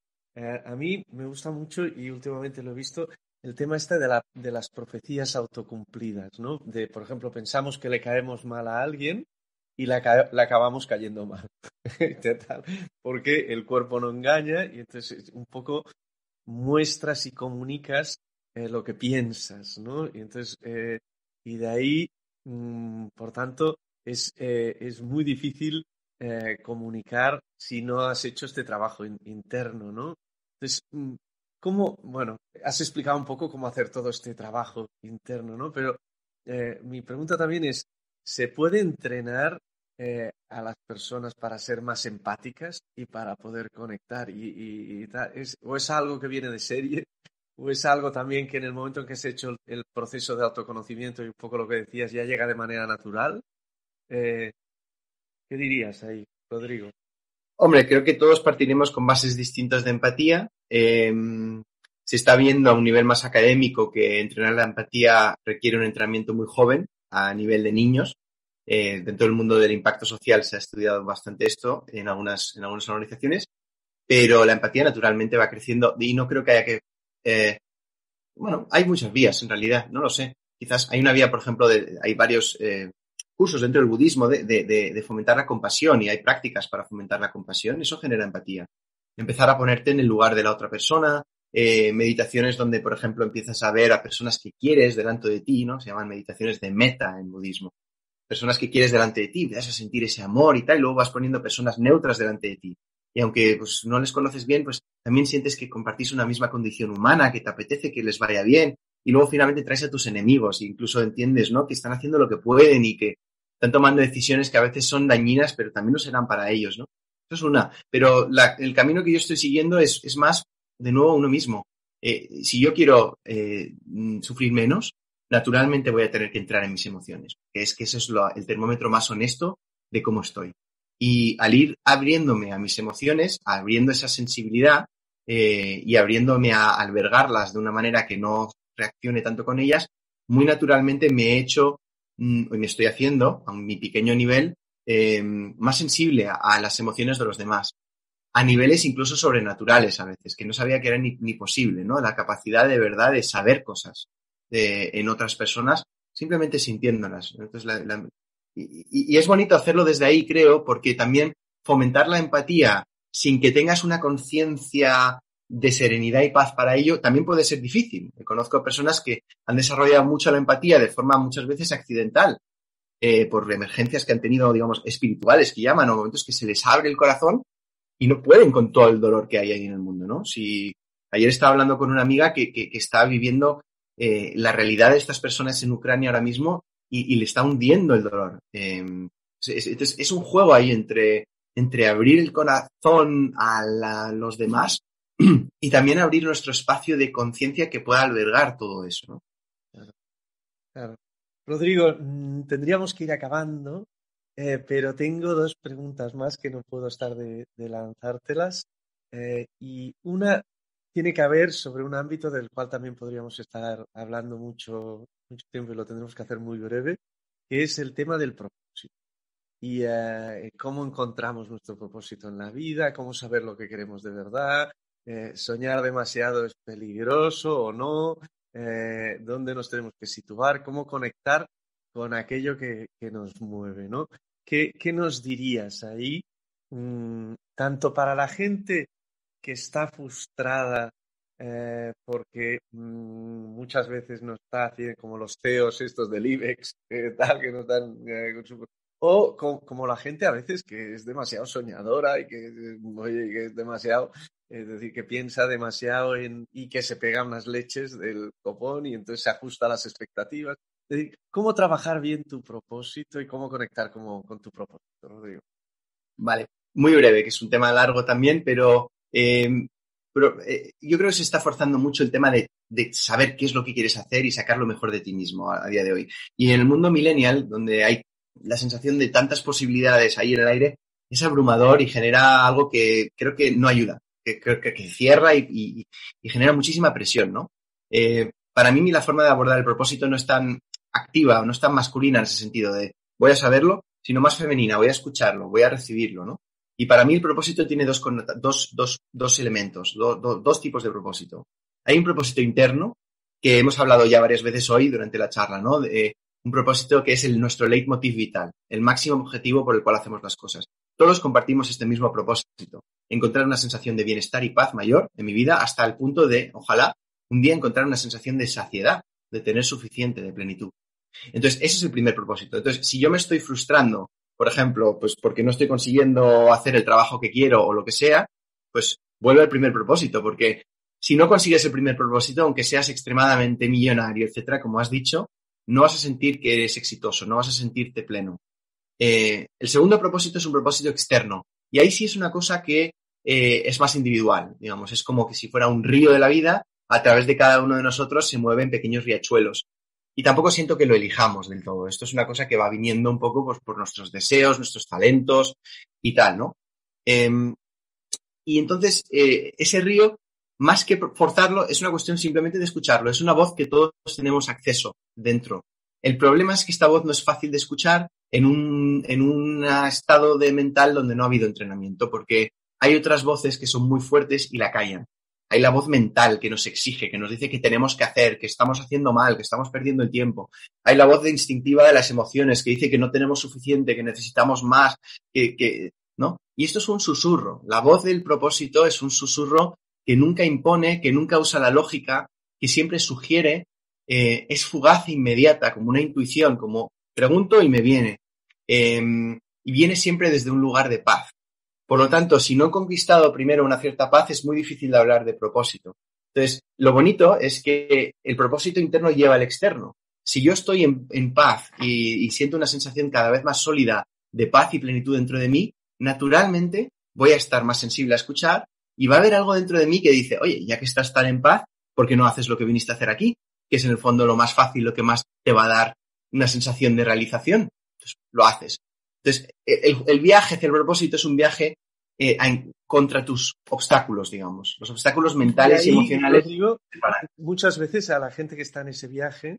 A mí me gusta mucho y últimamente lo he visto el tema este de las profecías autocumplidas, ¿no? Por ejemplo, pensamos que le caemos mal a alguien y le acabamos cayendo mal. Porque el cuerpo no engaña y entonces un poco muestras y comunicas lo que piensas, ¿no? Y entonces, y de ahí, por tanto, es muy difícil comunicar si no has hecho este trabajo interno, ¿no? Entonces, bueno, has explicado un poco cómo hacer todo este trabajo interno, ¿no? Pero mi pregunta también es, ¿se puede entrenar a las personas para ser más empáticas y para poder conectar y tal? ¿O es algo que viene de serie? ¿O es algo también que en el momento en que se ha hecho el proceso de autoconocimiento y un poco lo que decías ya llega de manera natural? ¿Qué dirías ahí, Rodrigo? Hombre, creo que todos partiremos con bases distintas de empatía. Se está viendo a un nivel más académico que entrenar la empatía requiere un entrenamiento muy joven a nivel de niños. Dentro del mundo del impacto social se ha estudiado bastante esto en algunas organizaciones, pero la empatía naturalmente va creciendo y no creo que haya que... bueno, hay muchas vías en realidad, no lo sé. Quizás hay una vía, por ejemplo, hay varios cursos dentro del budismo de fomentar la compasión y hay prácticas para fomentar la compasión. Eso genera empatía. Empezar a ponerte en el lugar de la otra persona, meditaciones donde, por ejemplo, empiezas a ver a personas que quieres delante de ti, ¿no? Se llaman meditaciones de metta en budismo. Personas que quieres delante de ti, empiezas a sentir ese amor y tal, y luego vas poniendo personas neutras delante de ti. y aunque pues no les conoces bien, pues también sientes que compartís una misma condición humana, que te apetece que les vaya bien, y luego finalmente traes a tus enemigos e incluso entiendes, ¿no?, que están haciendo lo que pueden y que están tomando decisiones que a veces son dañinas, pero también lo serán para ellos, ¿no? Eso es una. Pero el camino que yo estoy siguiendo es más, de nuevo, uno mismo. Si yo quiero sufrir menos, naturalmente voy a tener que entrar en mis emociones. Que eso es el termómetro más honesto de cómo estoy. Y al ir abriéndome a mis emociones, abriendo esa sensibilidad y abriéndome a albergarlas de una manera que no reaccione tanto con ellas, muy naturalmente me he hecho, y me estoy haciendo, a mi pequeño nivel, más sensible a las emociones de los demás. A niveles incluso sobrenaturales a veces, que no sabía que era ni posible, ¿no? La capacidad de verdad de saber cosas en otras personas, simplemente sintiéndolas. Entonces, y es bonito hacerlo desde ahí, creo, porque también fomentar la empatía sin que tengas una conciencia de serenidad y paz para ello, también puede ser difícil. Conozco personas que han desarrollado mucho la empatía de forma muchas veces accidental, por emergencias que han tenido, digamos, espirituales, que llaman, o momentos que se les abre el corazón y no pueden con todo el dolor que hay ahí en el mundo, ¿no? Ayer estaba hablando con una amiga que está viviendo la realidad de estas personas en Ucrania ahora mismo y le está hundiendo el dolor. Entonces, es un juego ahí entre abrir el corazón a los demás y también abrir nuestro espacio de conciencia que pueda albergar todo eso, ¿no? Claro, claro. Rodrigo, tendríamos que ir acabando, pero tengo dos preguntas más que no puedo estar de lanzártelas. Y una tiene que ver sobre un ámbito del cual también podríamos estar hablando mucho tiempo y lo tendremos que hacer muy breve, que es el tema del propósito. Y cómo encontramos nuestro propósito en la vida, cómo saber lo que queremos de verdad, soñar demasiado es peligroso o no, dónde nos tenemos que situar, cómo conectar con aquello que nos mueve, ¿no? ¿Qué nos dirías ahí, tanto para la gente que está frustrada porque muchas veces nos está haciendo como los CEOs estos del IBEX, tal, que nos dan o como la gente a veces que es demasiado soñadora y que, oye, que es demasiado, es decir, que piensa demasiado y que se pega unas leches del copón y entonces se ajusta a las expectativas. Es decir, ¿cómo trabajar bien tu propósito y cómo conectar con tu propósito, Rodrigo? Vale, muy breve, que es un tema largo también, pero yo creo que se está forzando mucho el tema de saber qué es lo que quieres hacer y sacar lo mejor de ti mismo a día de hoy. Y en el mundo millennial, donde hay la sensación de tantas posibilidades ahí en el aire, es abrumador y genera algo que creo que no ayuda, que creo que cierra y genera muchísima presión, ¿no? Para mí la forma de abordar el propósito no es tan activa o no es tan masculina en ese sentido de voy a saberlo, sino más femenina, voy a escucharlo, voy a recibirlo, ¿no? Y para mí el propósito tiene dos elementos, dos tipos de propósito. Hay un propósito interno, que hemos hablado ya varias veces hoy durante la charla, ¿no? Un propósito que es nuestro leitmotiv vital, el máximo objetivo por el cual hacemos las cosas. Todos compartimos este mismo propósito, encontrar una sensación de bienestar y paz mayor en mi vida hasta el punto de, ojalá, un día encontrar una sensación de saciedad, de tener suficiente, de plenitud. Entonces, ese es el primer propósito. Entonces, si yo me estoy frustrando, por ejemplo, pues porque no estoy consiguiendo hacer el trabajo que quiero o lo que sea, pues vuelvo al primer propósito, porque si no consigues el primer propósito, aunque seas extremadamente millonario, etcétera, como has dicho, no vas a sentir que eres exitoso, no vas a sentirte pleno. El segundo propósito es un propósito externo. Y ahí sí es una cosa que es más individual, digamos, es como que si fuera un río de la vida, a través de cada uno de nosotros se mueven pequeños riachuelos. Y tampoco siento que lo elijamos del todo. Esto es una cosa que va viniendo un poco pues, por nuestros deseos, nuestros talentos y tal, ¿no? Y entonces, ese río, más que forzarlo, es una cuestión simplemente de escucharlo. Es una voz que todos tenemos acceso dentro. El problema es que esta voz no es fácil de escuchar en un estado de mental donde no ha habido entrenamiento, porque hay otras voces que son muy fuertes y la callan. Hay la voz mental que nos exige, que nos dice que tenemos que hacer, que estamos haciendo mal, que estamos perdiendo el tiempo. Hay la voz instintiva de las emociones que dice que no tenemos suficiente, que necesitamos más, ¿no? Y esto es un susurro. La voz del propósito es un susurro que nunca impone, que nunca usa la lógica, que siempre sugiere, es fugaz e inmediata, como una intuición, como pregunto y me viene. Y viene siempre desde un lugar de paz. Por lo tanto, si no he conquistado primero una cierta paz, es muy difícil de hablar de propósito. Entonces, lo bonito es que el propósito interno lleva al externo. Si yo estoy en paz y siento una sensación cada vez más sólida de paz y plenitud dentro de mí, naturalmente voy a estar más sensible a escuchar y va a haber algo dentro de mí que dice, oye, ya que estás tan en paz, ¿por qué no haces lo que viniste a hacer aquí? Que es en el fondo lo más fácil, lo que más te va a dar una sensación de realización. Entonces, lo haces. Entonces, el viaje hacia el propósito es un viaje contra tus obstáculos, digamos. Los obstáculos mentales y emocionales. Digo, muchas veces a la gente que está en ese viaje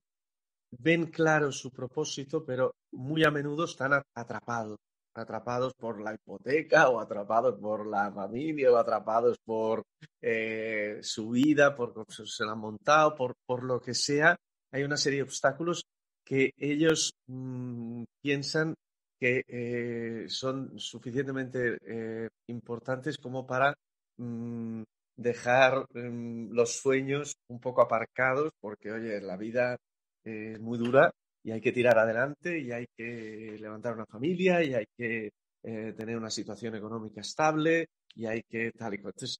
ven claro su propósito, pero muy a menudo están atrapados por la hipoteca o atrapados por la familia o atrapados por su vida, por cómo se la han montado, por lo que sea. Hay una serie de obstáculos que ellos piensan que son suficientemente importantes como para dejar los sueños un poco aparcados, porque, oye, la vida es muy dura y hay que tirar adelante y hay que levantar una familia y hay que tener una situación económica estable y hay que tal y cual. Entonces,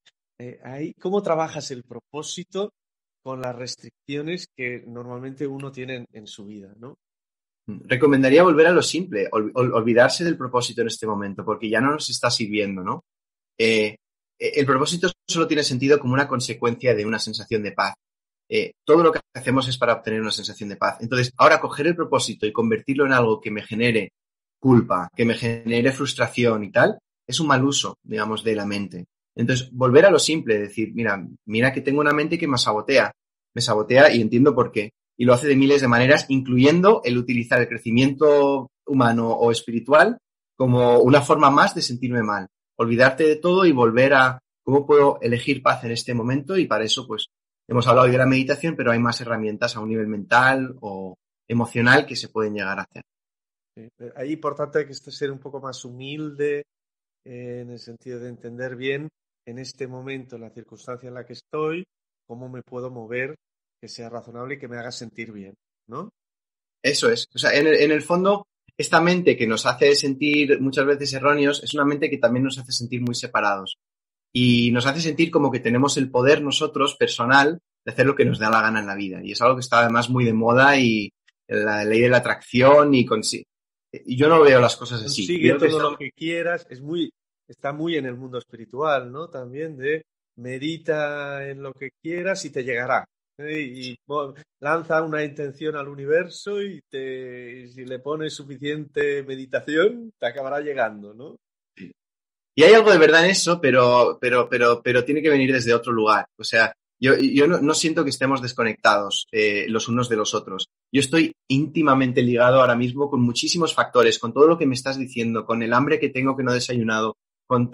¿cómo trabajas el propósito con las restricciones que normalmente uno tiene en su vida, ¿no? Recomendaría volver a lo simple, olvidarse del propósito en este momento, porque ya no nos está sirviendo, ¿no? El propósito solo tiene sentido como una consecuencia de una sensación de paz. Todo lo que hacemos es para obtener una sensación de paz. Entonces, ahora coger el propósito y convertirlo en algo que me genere culpa, que me genere frustración y tal, es un mal uso, digamos, de la mente. Entonces, volver a lo simple, decir, mira que tengo una mente que me sabotea y entiendo por qué. Y lo hace de miles de maneras, incluyendo el utilizar el crecimiento humano o espiritual como una forma más de sentirme mal. Olvidarte de todo y volver a cómo puedo elegir paz en este momento, y para eso, pues, hemos hablado de la meditación, pero hay más herramientas a un nivel mental o emocional que se pueden llegar a hacer. Sí. Ahí importante que ser un poco más humilde en el sentido de entender bien en este momento, en la circunstancia en la que estoy, cómo me puedo mover, que sea razonable y que me haga sentir bien, ¿no? Eso es. O sea, en el fondo, esta mente que nos hace sentir muchas veces erróneos es una mente que también nos hace sentir muy separados. Y nos hace sentir como que tenemos el poder nosotros, personal, de hacer lo que nos da la gana en la vida. Y es algo que está además muy de moda, y la ley de la atracción y yo no veo las cosas así. Consigue todo lo que quieras. Está muy en el mundo espiritual, ¿no? También de medita en lo que quieras y te llegará. Y lanza una intención al universo y si le pones suficiente meditación, te acabará llegando, ¿no? Sí. Y hay algo de verdad en eso, pero tiene que venir desde otro lugar. O sea, yo no siento que estemos desconectados los unos de los otros. Yo estoy íntimamente ligado ahora mismo con muchísimos factores, con todo lo que me estás diciendo, con el hambre que tengo que no he desayunado, con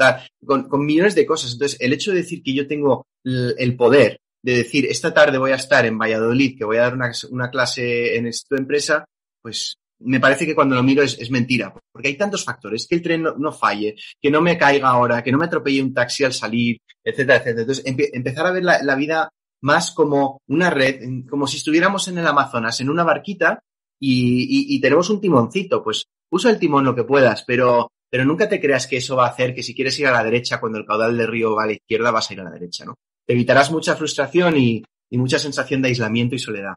millones de cosas. Entonces, el hecho de decir que yo tengo el poder de decir, esta tarde voy a estar en Valladolid, que voy a dar una clase en esta empresa, pues me parece que cuando lo miro es mentira, porque hay tantos factores, que el tren no falle, que no me caiga ahora, que no me atropelle un taxi al salir, etcétera, etcétera. Entonces, empezar a ver la vida más como una red, como si estuviéramos en el Amazonas, en una barquita, y tenemos un timoncito. Pues usa el timón lo que puedas, pero nunca te creas que eso va a hacer que si quieres ir a la derecha cuando el caudal del río va a la izquierda, vas a ir a la derecha, ¿no? Te evitarás mucha frustración y mucha sensación de aislamiento y soledad.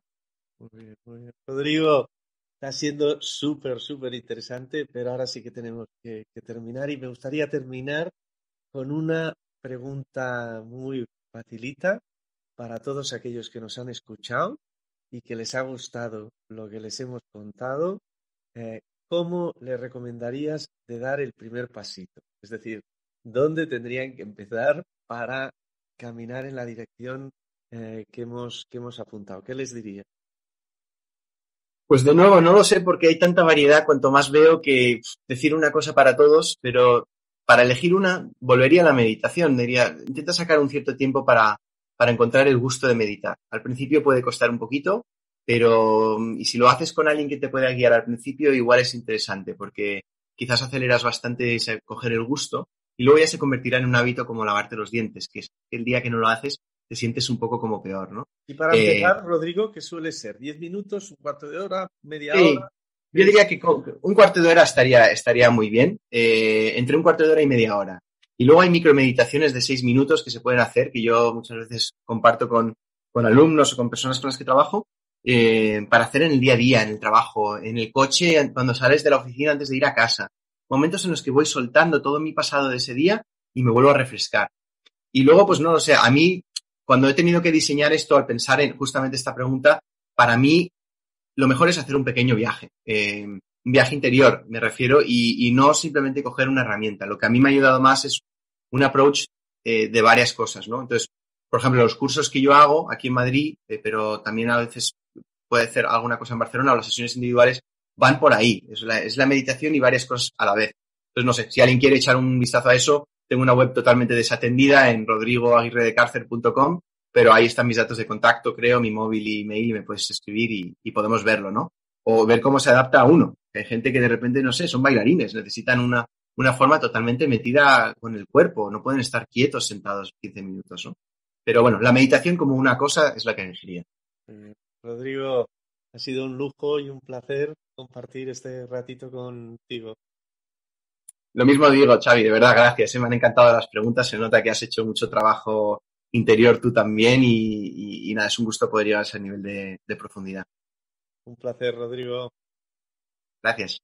Muy bien, muy bien. Rodrigo, está siendo súper, súper interesante, pero ahora sí que tenemos que terminar, y me gustaría terminar con una pregunta muy facilita para todos aquellos que nos han escuchado y que les ha gustado lo que les hemos contado. ¿Cómo le recomendarías de dar el primer pasito? Es decir, ¿dónde tendrían que empezar para caminar en la dirección que hemos apuntado? ¿Qué les diría? Pues de nuevo, no lo sé, porque hay tanta variedad, cuanto más veo, que decir una cosa para todos, pero para elegir una, volvería a la meditación. Diría, intenta sacar un cierto tiempo para encontrar el gusto de meditar. Al principio puede costar un poquito, pero y si lo haces con alguien que te pueda guiar al principio, igual es interesante, porque quizás aceleras bastante coger el gusto, y luego ya se convertirá en un hábito como lavarte los dientes, que es el día que no lo haces te sientes un poco como peor, ¿no? Y para empezar, Rodrigo, ¿qué suele ser? ¿10 minutos, un cuarto de hora, media hora? Yo diría que un cuarto de hora estaría muy bien, entre un cuarto de hora y media hora. Y luego hay micromeditaciones de 6 minutos que se pueden hacer, que yo muchas veces comparto con alumnos o con personas con las que trabajo, para hacer en el día a día, en el trabajo, en el coche, cuando sales de la oficina antes de ir a casa. Momentos en los que voy soltando todo mi pasado de ese día y me vuelvo a refrescar. Y luego, pues no lo sé, a mí, cuando he tenido que diseñar esto, al pensar en justamente esta pregunta, para mí lo mejor es hacer un pequeño viaje, un viaje interior, me refiero, y no simplemente coger una herramienta. Lo que a mí me ha ayudado más es un approach de varias cosas, ¿no? Entonces, por ejemplo, los cursos que yo hago aquí en Madrid, pero también a veces puede hacer alguna cosa en Barcelona, o las sesiones individuales van por ahí. Es la meditación y varias cosas a la vez. Entonces, no sé, si alguien quiere echar un vistazo a eso, tengo una web totalmente desatendida en rodrigoaguirredecárcer.com, pero ahí están mis datos de contacto, creo, mi móvil y email, y me puedes escribir y podemos verlo, ¿no? O ver cómo se adapta a uno. Hay gente que de repente, no sé, son bailarines, necesitan una forma totalmente metida con el cuerpo, no pueden estar quietos sentados 15 minutos, ¿no? Pero bueno, la meditación como una cosa es la que elegiría. Rodrigo, ha sido un lujo y un placer compartir este ratito contigo. Lo mismo digo, Xavi, de verdad, gracias. Me han encantado las preguntas. Se nota que has hecho mucho trabajo interior tú también y nada, es un gusto poder llegar a ese nivel de profundidad. Un placer, Rodrigo. Gracias.